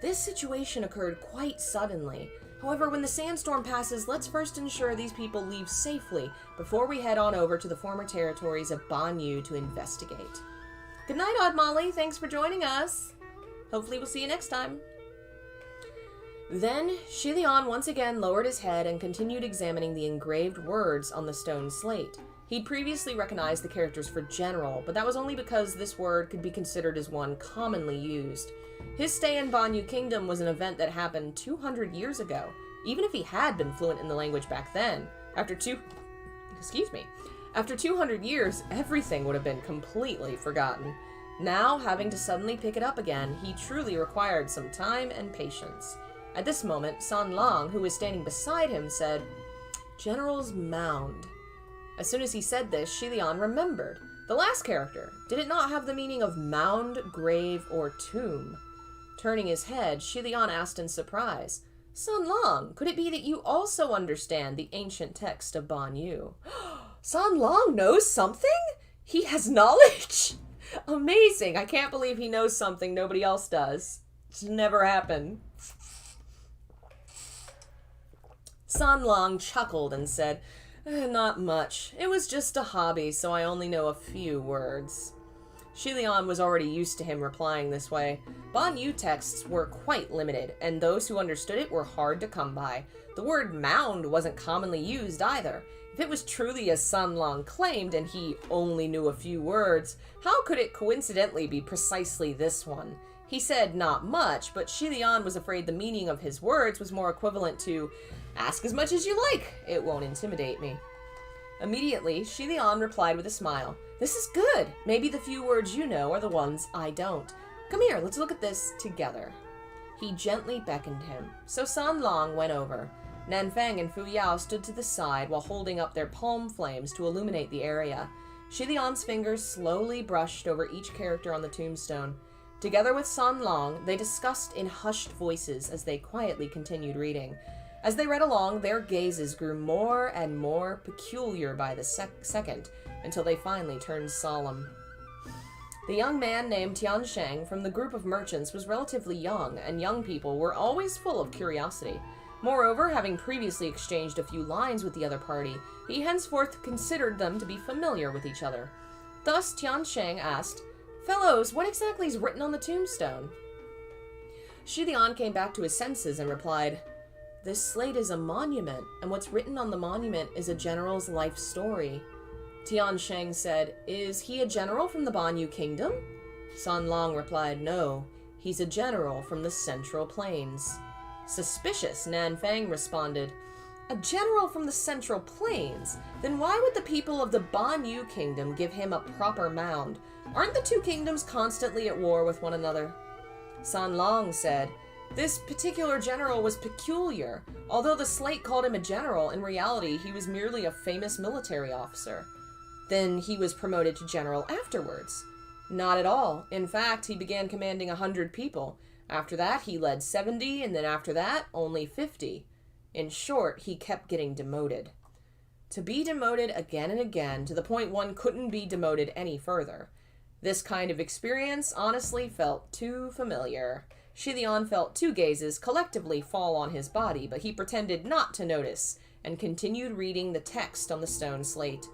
This situation occurred quite suddenly. However, when the sandstorm passes, let's first ensure these people leave safely before we head on over to the former territories of Banyu to investigate. Good night, Odd Molly. Thanks for joining us. Hopefully we'll see you next time. Then, Xie Lian once again lowered his head and continued examining the engraved words on the stone slate. He'd previously recognized the characters for general, but that was only because this word could be considered as one commonly used. His stay in Banyu Kingdom was an event that happened 200 years ago, even if he had been fluent in the language back then. After 200 years, everything would have been completely forgotten. Now, having to suddenly pick it up again, he truly required some time and patience. At this moment, San Lang, who was standing beside him, said, "General's Mound." As soon as he said this, Xie Lian remembered. The last character, did it not have the meaning of mound, grave, or tomb? Turning his head, Xie Lian asked in surprise, "San Lang, could it be that you also understand the ancient text of Banyu?" San Lang knows something? He has knowledge? Amazing! I can't believe he knows something nobody else does. It's never happened. San Lang chuckled and said, "Not much. It was just a hobby, so I only know a few words." Xie Lian was already used to him replying this way. Banyu texts were quite limited, and those who understood it were hard to come by. The word mound wasn't commonly used either. If it was truly as San Lang claimed, and he only knew a few words, how could it coincidentally be precisely this one? He said not much, but Xie Lian was afraid the meaning of his words was more equivalent to, "Ask as much as you like, it won't intimidate me." Immediately, Xie Lian replied with a smile, "This is good. Maybe the few words you know are the ones I don't. Come here, let's look at this together." He gently beckoned him, so San Lang went over. Nanfang and Fu Yao stood to the side while holding up their palm flames to illuminate the area. Xie Lian's fingers slowly brushed over each character on the tombstone. Together with San Lang, they discussed in hushed voices as they quietly continued reading. As they read along, their gazes grew more and more peculiar by the second, until they finally turned solemn. The young man named Tiansheng from the group of merchants was relatively young, and young people were always full of curiosity. Moreover, having previously exchanged a few lines with the other party, he henceforth considered them to be familiar with each other. Thus, Tiansheng asked, "Fellows, what exactly is written on the tombstone?" Xie Lian came back to his senses and replied, "This slate is a monument, and what's written on the monument is a general's life story." Tiansheng said, "Is he a general from the Banyu Kingdom?" San Lang replied, "No, he's a general from the Central Plains." Suspicious, Nanfang responded, "A general from the Central Plains? Then why would the people of the Banyu Kingdom give him a proper mound? Aren't the two kingdoms constantly at war with one another?" San Lang said, "This particular general was peculiar. Although the slate called him a general, in reality he was merely a famous military officer." "Then he was promoted to general afterwards?" "Not at all. In fact, he began commanding 100 people. After that, he led 70, and then after that, only 50. In short, he kept getting demoted." To be demoted again and again, to the point one couldn't be demoted any further. This kind of experience honestly felt too familiar. Xie Lian felt two gazes collectively fall on his body, but he pretended not to notice, and continued reading the text on the stone slate.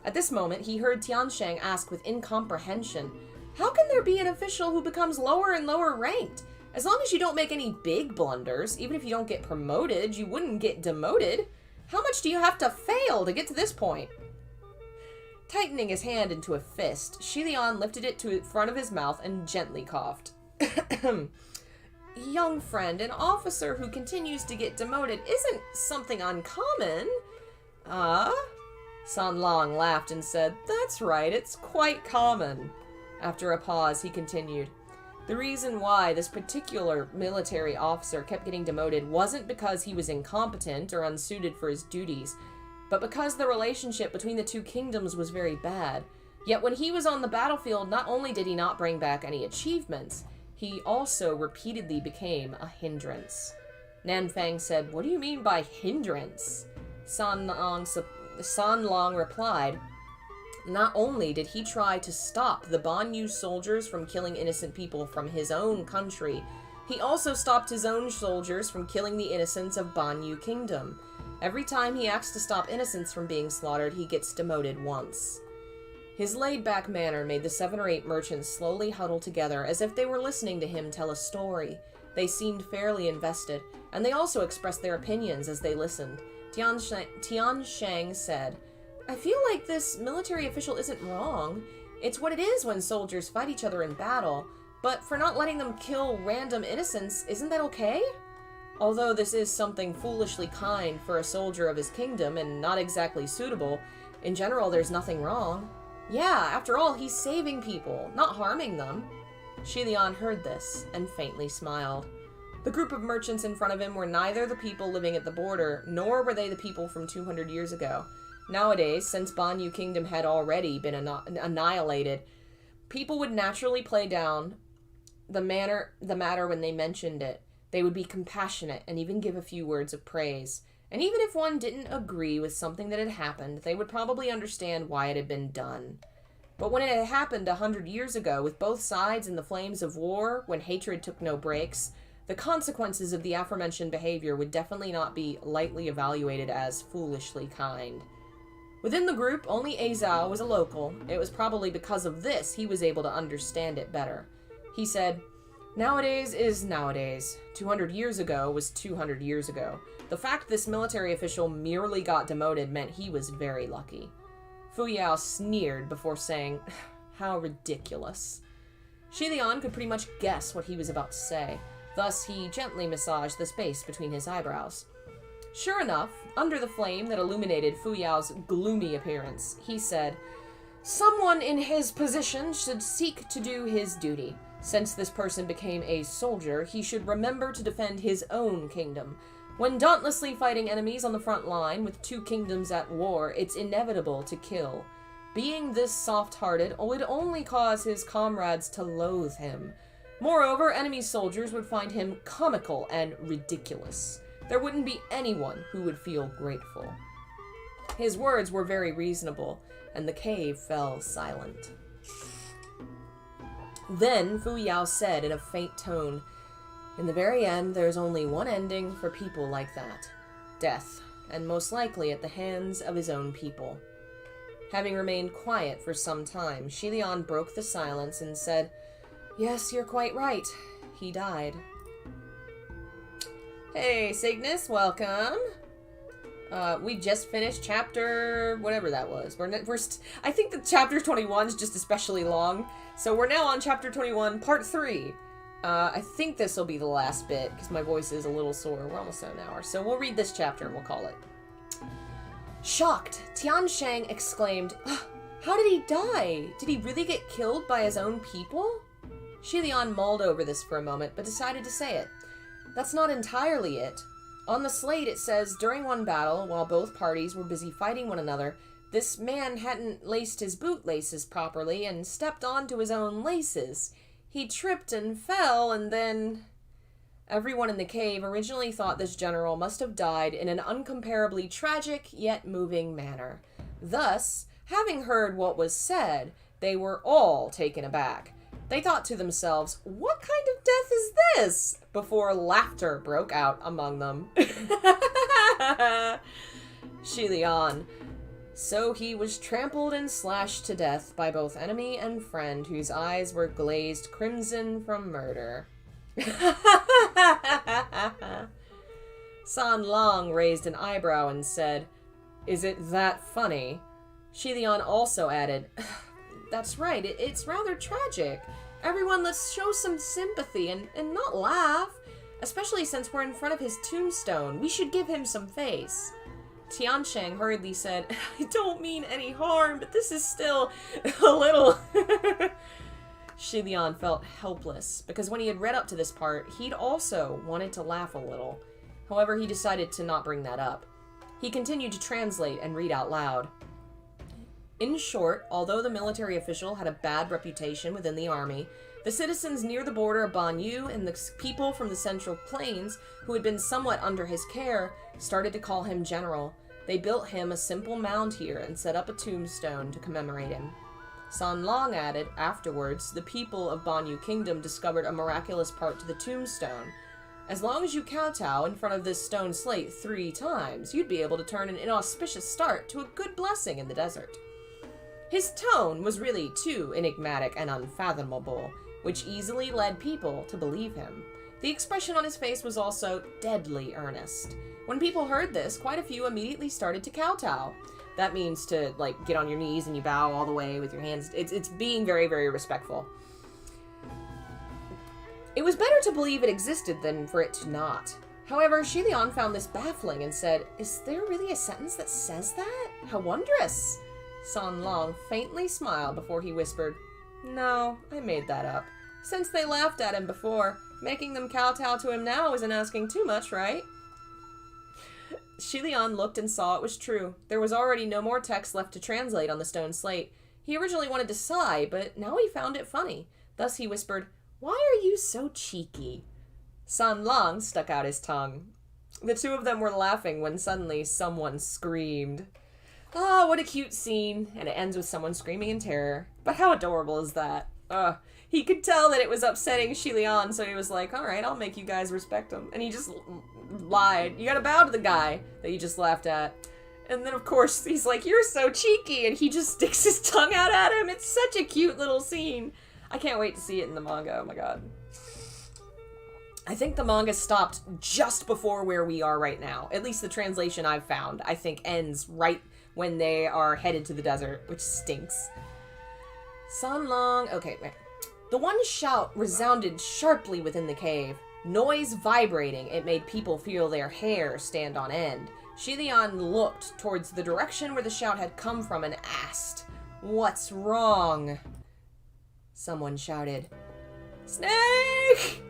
At this moment, he heard Tiansheng ask with incomprehension, "How can there be an official who becomes lower and lower ranked? As long as you don't make any big blunders, even if you don't get promoted, you wouldn't get demoted. How much do you have to fail to get to this point?" Tightening his hand into a fist, Xie Lian lifted it to the front of his mouth and gently coughed. "Young friend, an officer who continues to get demoted isn't something uncommon." "Ah?" San Lang laughed and said, "That's right, it's quite common." After a pause, he continued, "The reason why this particular military officer kept getting demoted wasn't because he was incompetent or unsuited for his duties, but because the relationship between the two kingdoms was very bad. Yet when he was on the battlefield, not only did he not bring back any achievements, he also repeatedly became a hindrance." Nanfang said, "What do you mean by hindrance?" San Lang replied, Not only did he try to stop the Banyu soldiers from killing innocent people from his own country, he also stopped his own soldiers from killing the innocents of Banyu Kingdom. Every time he acts to stop innocents from being slaughtered, he gets demoted once. His laid-back manner made the 7 or 8 merchants slowly huddle together as if they were listening to him tell a story. They seemed fairly invested, and they also expressed their opinions as they listened. Tian Shang said, "I feel like this military official isn't wrong. It's what it is when soldiers fight each other in battle. But for not letting them kill random innocents, isn't that okay? Although this is something foolishly kind for a soldier of his kingdom and not exactly suitable, in general there's nothing wrong. Yeah, after all, he's saving people, not harming them." Xie Lian heard this and faintly smiled. The group of merchants in front of him were neither the people living at the border, nor were they the people from 200 years ago. Nowadays, since Banyu Kingdom had already been annihilated, people would naturally play down the matter when they mentioned it. They would be compassionate and even give a few words of praise. And even if one didn't agree with something that had happened, they would probably understand why it had been done. But when it had happened 100 years ago, with both sides in the flames of war, when hatred took no breaks, the consequences of the aforementioned behavior would definitely not be lightly evaluated as foolishly kind. Within the group, only Azao was a local. It was probably because of this he was able to understand it better. He said, "Nowadays is nowadays. 200 years ago was 200 years ago. The fact this military official merely got demoted meant he was very lucky." Fu Yao sneered before saying, "How ridiculous." Xie Lian could pretty much guess what he was about to say. Thus, he gently massaged the space between his eyebrows. Sure enough, under the flame that illuminated Fu Yao's gloomy appearance, he said, "Someone in his position should seek to do his duty. Since this person became a soldier, he should remember to defend his own kingdom. When dauntlessly fighting enemies on the front line with 2 kingdoms at war, it's inevitable to kill. Being this soft-hearted would only cause his comrades to loathe him. Moreover, enemy soldiers would find him comical and ridiculous. There wouldn't be anyone who would feel grateful." His words were very reasonable, and the cave fell silent. Then Fu Yao said in a faint tone, "In the very end, there's only one ending for people like that. Death, and most likely at the hands of his own people." Having remained quiet for some time, Xie Lian broke the silence and said, "Yes, you're quite right. He died." Hey, Cygnus, welcome. We just finished chapter whatever that was. I think the chapter 21 is just especially long, so we're now on chapter 21, part 3. I think this will be the last bit because my voice is a little sore. We're almost at an hour, so we'll read this chapter and we'll call it. Shocked, Tian Shang exclaimed, "How did he die? Did he really get killed by his own people?" Xie Lian mulled over this for a moment, but decided to say it. "That's not entirely it. On the slate it says, during one battle, while both parties were busy fighting one another, this man hadn't laced his bootlaces properly and stepped onto his own laces. He tripped and fell, and then..." Everyone in the cave originally thought this general must have died in an uncomparably tragic yet moving manner. Thus, having heard what was said, they were all taken aback. They thought to themselves, "What kind of death is this?" before laughter broke out among them. Xie Lian. So he was trampled and slashed to death by both enemy and friend, whose eyes were glazed crimson from murder. San Lang raised an eyebrow and said, "Is it that funny?" Xie Lian also added, "That's right, it's rather tragic. Everyone, let's show some sympathy and not laugh. Especially since we're in front of his tombstone. We should give him some face." Tian Shang hurriedly said, "I don't mean any harm, but this is still a little..." Xie Lian felt helpless, because when he had read up to this part, he'd also wanted to laugh a little. However, he decided to not bring that up. He continued to translate and read out loud. In short, although the military official had a bad reputation within the army, the citizens near the border of Banyu and the people from the Central Plains, who had been somewhat under his care, started to call him general. They built him a simple mound here and set up a tombstone to commemorate him. San Long added, afterwards, the people of Banyu Kingdom discovered a miraculous part to the tombstone. As long as you kowtow in front of this stone slate 3 times, you'd be able to turn an inauspicious start to a good blessing in the desert. His tone was really too enigmatic and unfathomable, which easily led people to believe him. The expression on his face was also deadly earnest. When people heard this, quite a few immediately started to kowtow. That means to, like, get on your knees and you bow all the way with your hands. It's being very, very respectful. It was better to believe it existed than for it to not. However, Xie Lian found this baffling and said, "Is there really a sentence that says that? How wondrous!" San Long faintly smiled before he whispered, "No, I made that up. Since they laughed at him before, making them kowtow to him now isn't asking too much, right?" Xie Lian looked and saw it was true. There was already no more text left to translate on the stone slate. He originally wanted to sigh, but now he found it funny. Thus he whispered, "Why are you so cheeky?" San Long stuck out his tongue. The two of them were laughing when suddenly someone screamed. Ah, what a cute scene, and it ends with someone screaming in terror. But how adorable is that? He could tell that it was upsetting Xie Lian, so he was like, "Alright, I'll make you guys respect him." And he just lied. You gotta bow to the guy that you just laughed at. And then, of course, he's like, "You're so cheeky," and he just sticks his tongue out at him. It's such a cute little scene. I can't wait to see it in the manga. Oh my god. I think the manga stopped just before where we are right now. At least the translation I've found, I think, ends right when they are headed to the desert, which stinks. San Long... Okay, wait. The one shout resounded sharply within the cave. Noise vibrating, it made people feel their hair stand on end. Xie Lian looked towards the direction where the shout had come from and asked, "What's wrong?" Someone shouted, "Snake!"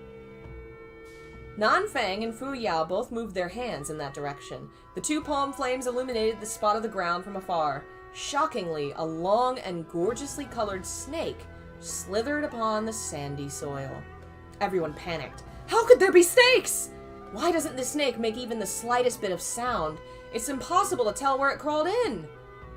Nanfang and Fu Yao both moved their hands in that direction. The 2 palm flames illuminated the spot of the ground from afar. Shockingly, a long and gorgeously colored snake slithered upon the sandy soil. Everyone panicked. How could there be snakes? Why doesn't this snake make even the slightest bit of sound? It's impossible to tell where it crawled in.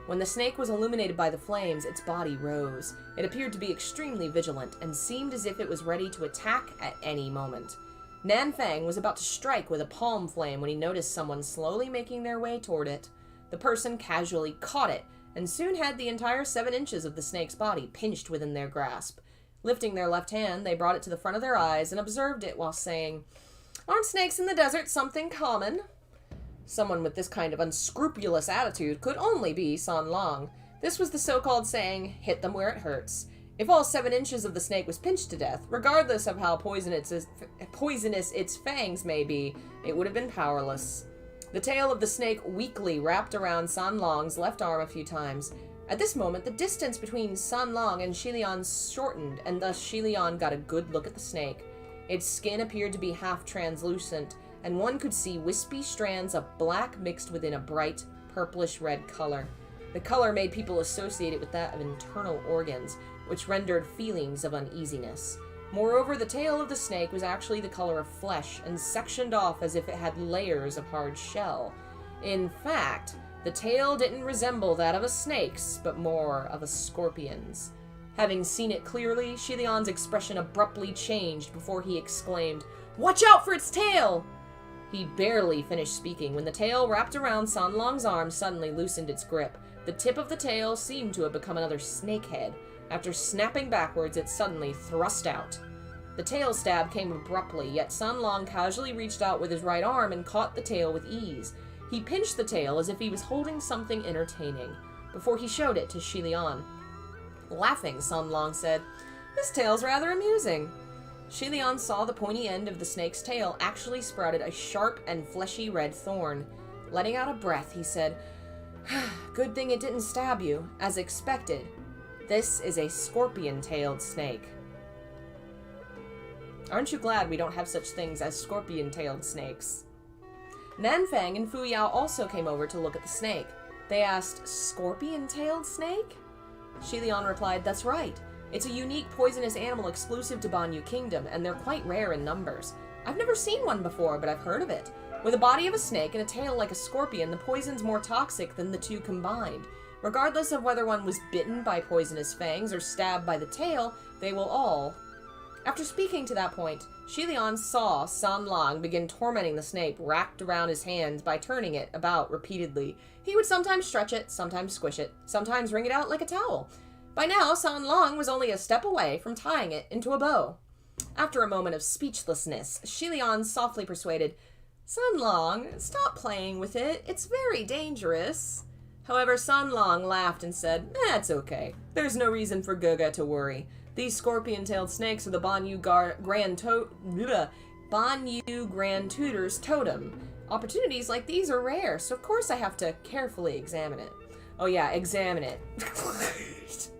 When the snake was illuminated by the flames, its body rose. It appeared to be extremely vigilant and seemed as if it was ready to attack at any moment. Nanfang was about to strike with a palm flame when he noticed someone slowly making their way toward it. The person casually caught it and soon had the entire 7 inches of the snake's body pinched within their grasp. Lifting their left hand, they brought it to the front of their eyes and observed it while saying, "Aren't snakes in the desert something common?" Someone with this kind of unscrupulous attitude could only be San Long. This was the so-called saying, "Hit them where it hurts." If all 7 inches of the snake was pinched to death, regardless of how poisonous its fangs may be, it would have been powerless. The tail of the snake weakly wrapped around San Long's left arm a few times. At this moment, the distance between San Long and Xie Lian shortened, and thus Xie Lian got a good look at the snake. Its skin appeared to be half translucent, and one could see wispy strands of black mixed within a bright, purplish-red color. The color made people associate it with that of internal organs, which rendered feelings of uneasiness. Moreover, the tail of the snake was actually the color of flesh and sectioned off as if it had layers of hard shell. In fact, the tail didn't resemble that of a snake's, but more of a scorpion's. Having seen it clearly, Xie Lian's expression abruptly changed before he exclaimed, "Watch out for its tail!" He barely finished speaking when the tail wrapped around San Long's arm suddenly loosened its grip. The tip of the tail seemed to have become another snake head. After snapping backwards, it suddenly thrust out. The tail stab came abruptly, yet San Long casually reached out with his right arm and caught the tail with ease. He pinched the tail as if he was holding something entertaining, before he showed it to Xie Lian. Laughing, San Long said, "This tail's rather amusing." Xie Lian saw the pointy end of the snake's tail actually sprouted a sharp and fleshy red thorn. Letting out a breath, he said, "Good thing it didn't stab you, as expected. This is a scorpion-tailed snake." Aren't you glad we don't have such things as scorpion-tailed snakes? Nanfang and Fu Yao also came over to look at the snake. They asked, "Scorpion-tailed snake?" Xie Lian replied, "That's right. It's a unique poisonous animal exclusive to Banyu Kingdom, and they're quite rare in numbers. I've never seen one before, but I've heard of it. With a body of a snake and a tail like a scorpion, the poison's more toxic than the two combined. Regardless of whether one was bitten by poisonous fangs or stabbed by the tail, they will all... After speaking to that point, Xie Lian saw San Lang begin tormenting the snake wrapped around his hands by turning it about repeatedly. He would sometimes stretch it, sometimes squish it, sometimes wring it out like a towel. By now, San Lang was only a step away from tying it into a bow. After a moment of speechlessness, Xie Lian softly persuaded, "San Lang, stop playing with it. It's very dangerous." However, San Lang laughed and said, "That's okay. There's no reason for Gaga to worry. These scorpion-tailed snakes are the Banyu Grand Tutor's totem. Opportunities like these are rare, so of course I have to carefully examine it." Oh yeah, examine it.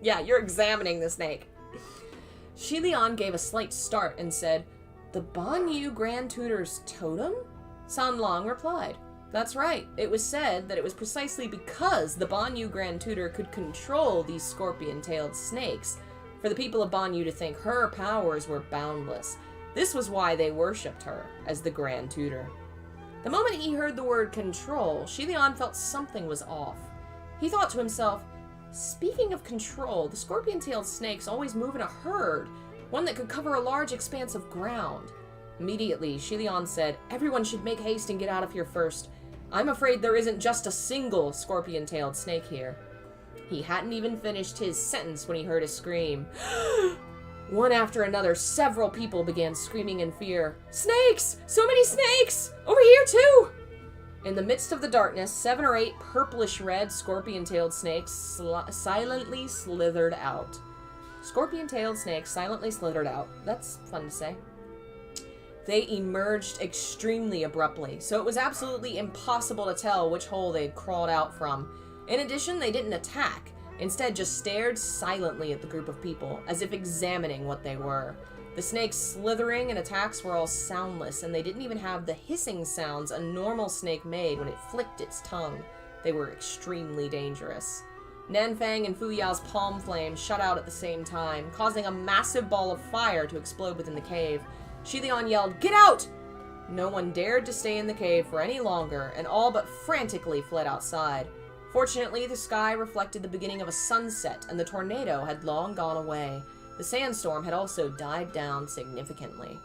Yeah, you're examining the snake. Xie Lian gave a slight start and said, "The Banyu Grand Tutor's totem?" San Lang replied, "That's right. It was said that it was precisely because the Banyu Grand Tutor could control these scorpion-tailed snakes for the people of Banyu to think her powers were boundless. This was why they worshipped her as the Grand Tutor." The moment he heard the word control, Xie Lian felt something was off. He thought to himself, speaking of control, the scorpion-tailed snakes always move in a herd, one that could cover a large expanse of ground. Immediately, Xie Lian said, "Everyone should make haste and get out of here first. I'm afraid there isn't just a single scorpion-tailed snake here." He hadn't even finished his sentence when he heard a scream. One after another, several people began screaming in fear. "Snakes! So many snakes! Over here too!" In the midst of the darkness, 7 or 8 purplish-red scorpion-tailed snakes silently slithered out. Scorpion-tailed snakes silently slithered out. That's fun to say. They emerged extremely abruptly, so it was absolutely impossible to tell which hole they'd crawled out from. In addition, they didn't attack, instead just stared silently at the group of people, as if examining what they were. The snakes' slithering and attacks were all soundless, and they didn't even have the hissing sounds a normal snake made when it flicked its tongue. They were extremely dangerous. Nanfang and Fuyao's palm flame shut out at the same time, causing a massive ball of fire to explode within the cave. Xie Lian yelled, "Get out!" No one dared to stay in the cave for any longer, and all but frantically fled outside. Fortunately, the sky reflected the beginning of a sunset, and the tornado had long gone away. The sandstorm had also died down significantly.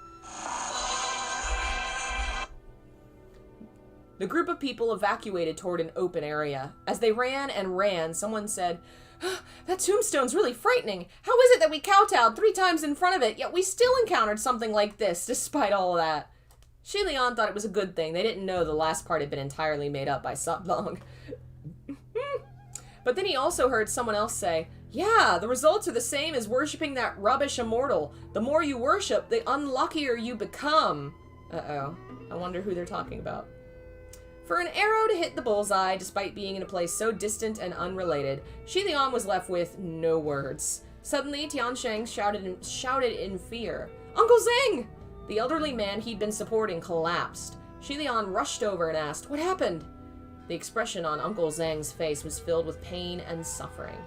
The group of people evacuated toward an open area. As they ran and ran, someone said, "That tombstone's really frightening. How is it that we kowtowed 3 times in front of it, yet we still encountered something like this, despite all of that?" Xie Lian thought it was a good thing. They didn't know the last part had been entirely made up by San Lang. But then he also heard someone else say, "Yeah, the results are the same as worshipping that rubbish immortal. The more you worship, the unluckier you become." Uh-oh. I wonder who they're talking about. For an arrow to hit the bullseye, despite being in a place so distant and unrelated, Xie Lian was left with no words. Suddenly, Tiansheng shouted in fear, "Uncle Zeng!" The elderly man he'd been supporting collapsed. Xie Lian rushed over and asked, "What happened?" The expression on Uncle Zhang's face was filled with pain and suffering.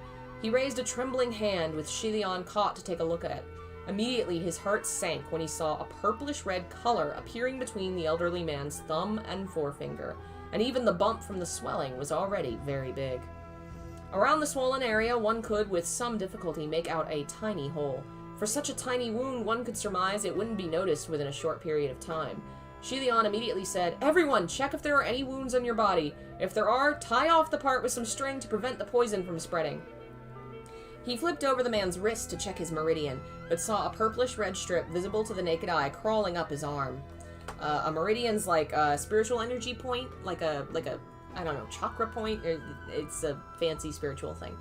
He raised a trembling hand with Xie Lian caught to take a look at it. Immediately his heart sank when he saw a purplish-red color appearing between the elderly man's thumb and forefinger, and even the bump from the swelling was already very big. Around the swollen area, one could, with some difficulty, make out a tiny hole. For such a tiny wound, one could surmise it wouldn't be noticed within a short period of time. Xie Lian immediately said, "Everyone, check if there are any wounds on your body. If there are, tie off the part with some string to prevent the poison from spreading." He flipped over the man's wrist to check his meridian, but saw a purplish-red strip visible to the naked eye crawling up his arm. A meridian's like a spiritual energy point, like a I don't know, chakra point. It's a fancy spiritual thing.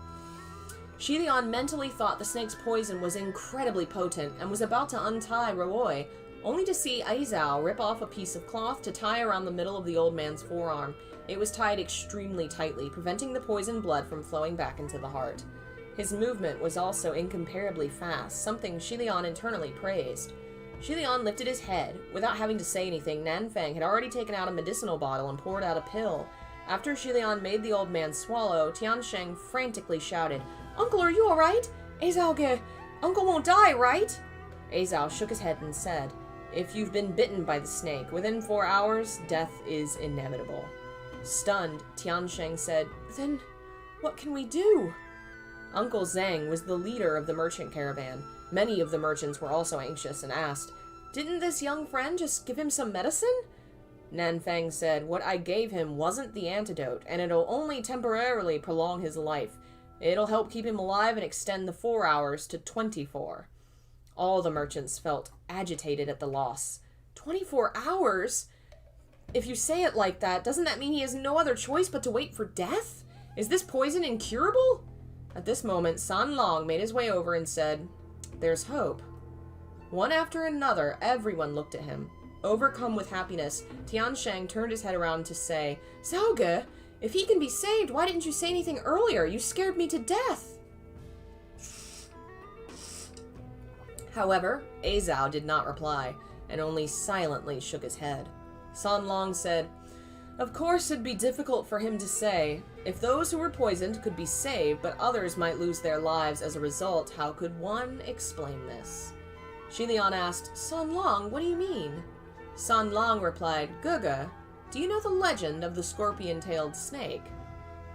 Xie Lian mentally thought the snake's poison was incredibly potent and was about to untie Ruoi, only to see Aizao rip off a piece of cloth to tie around the middle of the old man's forearm. It was tied extremely tightly, preventing the poisoned blood from flowing back into the heart. His movement was also incomparably fast, something Xie Lian internally praised. Xie Lian lifted his head. Without having to say anything, Nanfang had already taken out a medicinal bottle and poured out a pill. After Xie Lian made the old man swallow, Tiansheng frantically shouted, "Uncle, are you alright? Uncle won't die, right?" Aizao shook his head and said, If you've been bitten by the snake, within 4 hours, death is inevitable. Stunned, Tiansheng said, "Then what can we do?" Uncle Zhang was the leader of the merchant caravan. Many of the merchants were also anxious and asked, "Didn't this young friend just give him some medicine?" Nanfang said, "What I gave him wasn't the antidote, and it'll only temporarily prolong his life. It'll help keep him alive and extend the 4 hours to 24. All the merchants felt agitated at the loss. 24 hours? If you say it like that, doesn't that mean he has no other choice but to wait for death? Is this poison incurable? At this moment, San Long made his way over and said, "There's hope." One after another, everyone looked at him. Overcome with happiness, Tiansheng turned his head around to say, "Zhao, if he can be saved, why didn't you say anything earlier? You scared me to death." However, Azao did not reply, and only silently shook his head. San Long said, "Of course it'd be difficult for him to say. If those who were poisoned could be saved, but others might lose their lives as a result, how could one explain this?" Xie Lian asked, "San Long, what do you mean?" San Long replied, "Guga, do you know the legend of the scorpion-tailed snake?"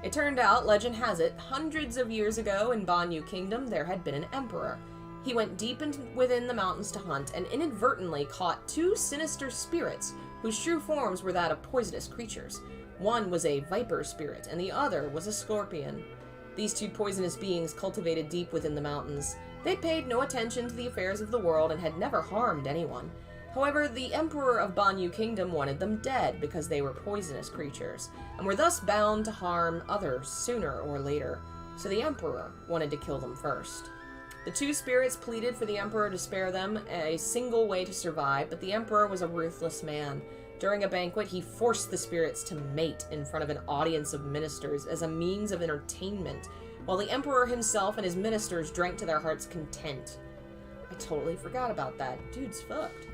It turned out, legend has it, hundreds of years ago in Banyu Kingdom there had been an emperor. He went deep within the mountains to hunt and inadvertently caught 2 sinister spirits whose true forms were that of poisonous creatures. One was a viper spirit and the other was a scorpion. These 2 poisonous beings cultivated deep within the mountains. They paid no attention to the affairs of the world and had never harmed anyone. However, the Emperor of Banyu Kingdom wanted them dead because they were poisonous creatures, and were thus bound to harm others sooner or later. So the Emperor wanted to kill them first. The 2 spirits pleaded for the Emperor to spare them a single way to survive, but the Emperor was a ruthless man. During a banquet, he forced the spirits to mate in front of an audience of ministers as a means of entertainment, while the Emperor himself and his ministers drank to their heart's content. I totally forgot about that. Dude's fucked.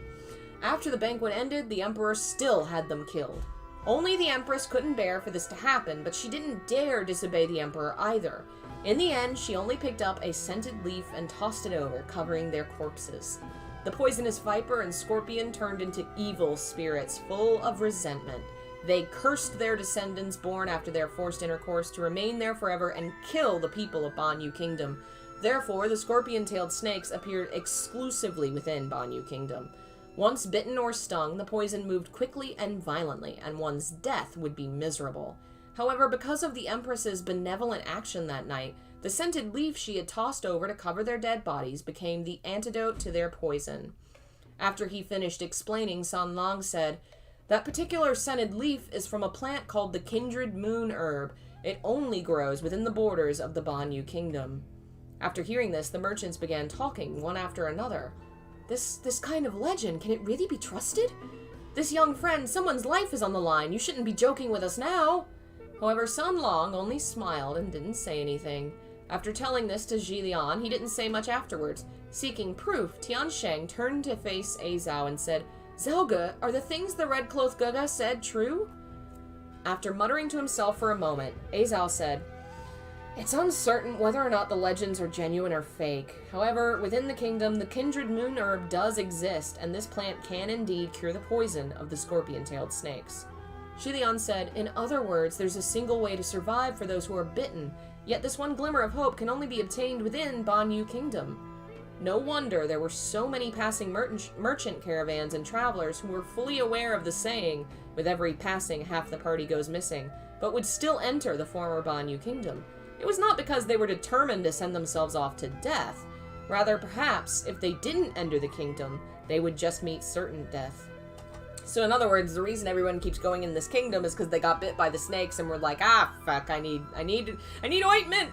After the banquet ended, the Emperor still had them killed. Only the Empress couldn't bear for this to happen, but she didn't dare disobey the Emperor either. In the end, she only picked up a scented leaf and tossed it over, covering their corpses. The poisonous viper and scorpion turned into evil spirits full of resentment. They cursed their descendants born after their forced intercourse to remain there forever and kill the people of Banyu Kingdom. Therefore, the scorpion-tailed snakes appeared exclusively within Banyu Kingdom. Once bitten or stung, the poison moved quickly and violently, and one's death would be miserable. However, because of the Empress's benevolent action that night, the scented leaf she had tossed over to cover their dead bodies became the antidote to their poison. After he finished explaining, San Lang said, "That particular scented leaf is from a plant called the kindred moon herb. It only grows within the borders of the Banyu Kingdom." After hearing this, the merchants began talking, one after another. This kind of legend, can it really be trusted? This young friend, someone's life is on the line. You shouldn't be joking with us now. However, San Long only smiled and didn't say anything. After telling this to Xie Lian, he didn't say much afterwards. Seeking proof, Tiansheng turned to face Azao and said, "Zhao, are the things the red-clothed Guga said true?" After muttering to himself for a moment, Azao said, "It's uncertain whether or not the legends are genuine or fake. However, within the kingdom, the kindred moon herb does exist, and this plant can indeed cure the poison of the scorpion-tailed snakes." Xie Lian said, "In other words, there's a single way to survive for those who are bitten, yet this one glimmer of hope can only be obtained within Banyu Kingdom." No wonder there were so many passing merchant caravans and travelers who were fully aware of the saying, "With every passing, half the party goes missing," but would still enter the former Banyu Kingdom. It was not because they were determined to send themselves off to death. Rather, perhaps, if they didn't enter the kingdom, they would just meet certain death. So in other words, the reason everyone keeps going in this kingdom is because they got bit by the snakes and were like, "Ah, fuck, I need ointment!"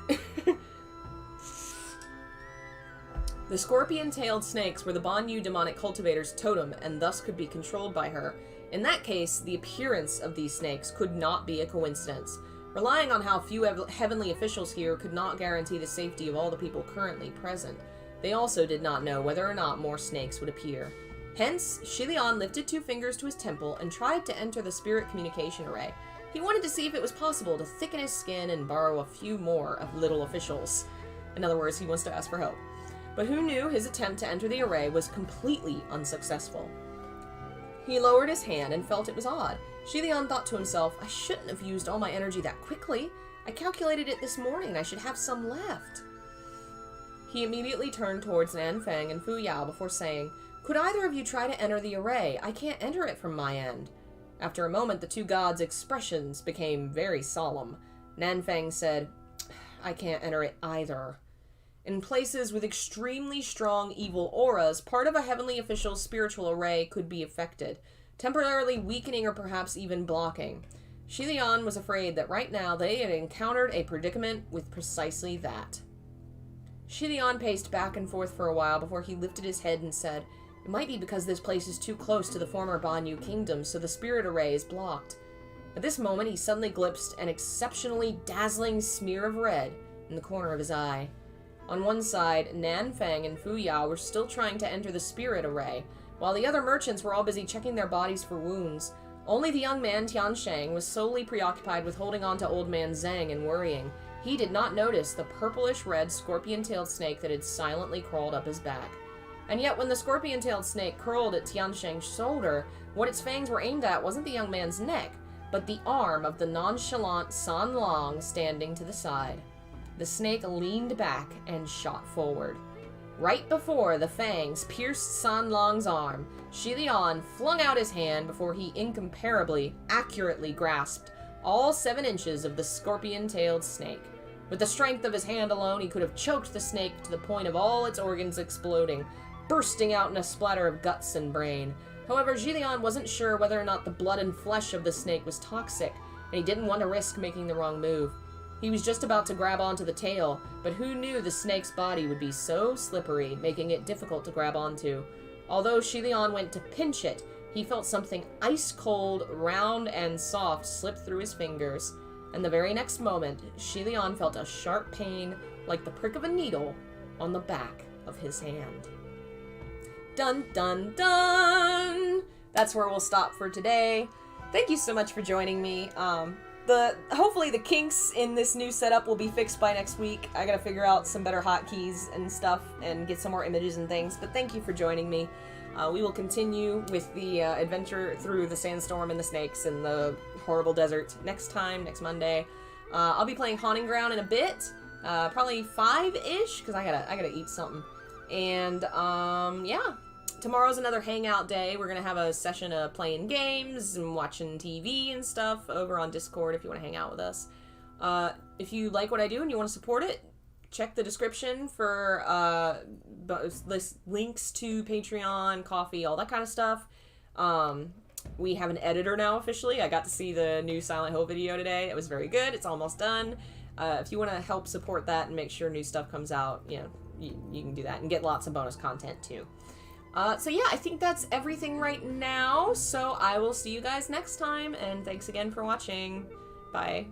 The scorpion-tailed snakes were the Banyu demonic cultivator's totem and thus could be controlled by her. In that case, the appearance of these snakes could not be a coincidence. Relying on how few heavenly officials here could not guarantee the safety of all the people currently present. They also did not know whether or not more snakes would appear. Hence, Xie Lian lifted 2 fingers to his temple and tried to enter the spirit communication array. He wanted to see if it was possible to thicken his skin and borrow a few more of little officials. In other words, he wants to ask for help. But who knew his attempt to enter the array was completely unsuccessful. He lowered his hand and felt it was odd. Xie Lian thought to himself, I shouldn't have used all my energy that quickly. I calculated it this morning. I should have some left. He immediately turned towards Nanfang and Fu Yao before saying, could either of you try to enter the array? I can't enter it from my end. After a moment, the two gods' expressions became very solemn. Nanfang said, I can't enter it either. In places with extremely strong evil auras, part of a heavenly official's spiritual array could be affected, temporarily weakening or perhaps even blocking. Xie Lian was afraid that right now they had encountered a predicament with precisely that. Xie Lian paced back and forth for a while before he lifted his head and said, it might be because this place is too close to the former Banyu kingdom, so the spirit array is blocked. At this moment, he suddenly glimpsed an exceptionally dazzling smear of red in the corner of his eye. On one side, Nanfang and Fu Yao were still trying to enter the spirit array, while the other merchants were all busy checking their bodies for wounds. Only the young man Tiansheng was solely preoccupied with holding on to old man Zhang and worrying. He did not notice the purplish-red scorpion-tailed snake that had silently crawled up his back. And yet when the scorpion-tailed snake curled at Tiansheng's shoulder, what its fangs were aimed at wasn't the young man's neck, but the arm of the nonchalant San Lang standing to the side. The snake leaned back and shot forward. Right before the fangs pierced San Lang's arm, Xie Lian flung out his hand before he incomparably, accurately grasped all 7 inches of the scorpion-tailed snake. With the strength of his hand alone, he could have choked the snake to the point of all its organs exploding, bursting out in a splatter of guts and brain. However, Xie Lian wasn't sure whether or not the blood and flesh of the snake was toxic, and he didn't want to risk making the wrong move. He was just about to grab onto the tail, but who knew the snake's body would be so slippery, making it difficult to grab onto. Although Xie Lian went to pinch it, he felt something ice-cold, round, and soft slip through his fingers, and the very next moment, Xie Lian felt a sharp pain, like the prick of a needle, on the back of his hand. Dun dun dun! That's where we'll stop for today. Thank you so much for joining me. Hopefully the kinks in this new setup will be fixed by next week. I gotta figure out some better hotkeys and stuff and get some more images and things, but thank you for joining me. We will continue with the adventure through the sandstorm and the snakes and the horrible desert next Monday. I'll be playing Haunting Ground in a bit, probably 5-ish, because I gotta eat something. And, yeah. Tomorrow's another hangout day. We're gonna have a session of playing games and watching TV and stuff over on Discord if you want to hang out with us. If you like what I do and you want to support it, check the description for links to Patreon, Coffee, all that kind of stuff. We have an editor now officially. I got to see the new Silent Hill video today. It was very good. It's almost done. If you want to help support that and make sure new stuff comes out, you know, you can do that and get lots of bonus content too. So yeah, I think that's everything right now. So I will see you guys next time, and thanks again for watching. Bye.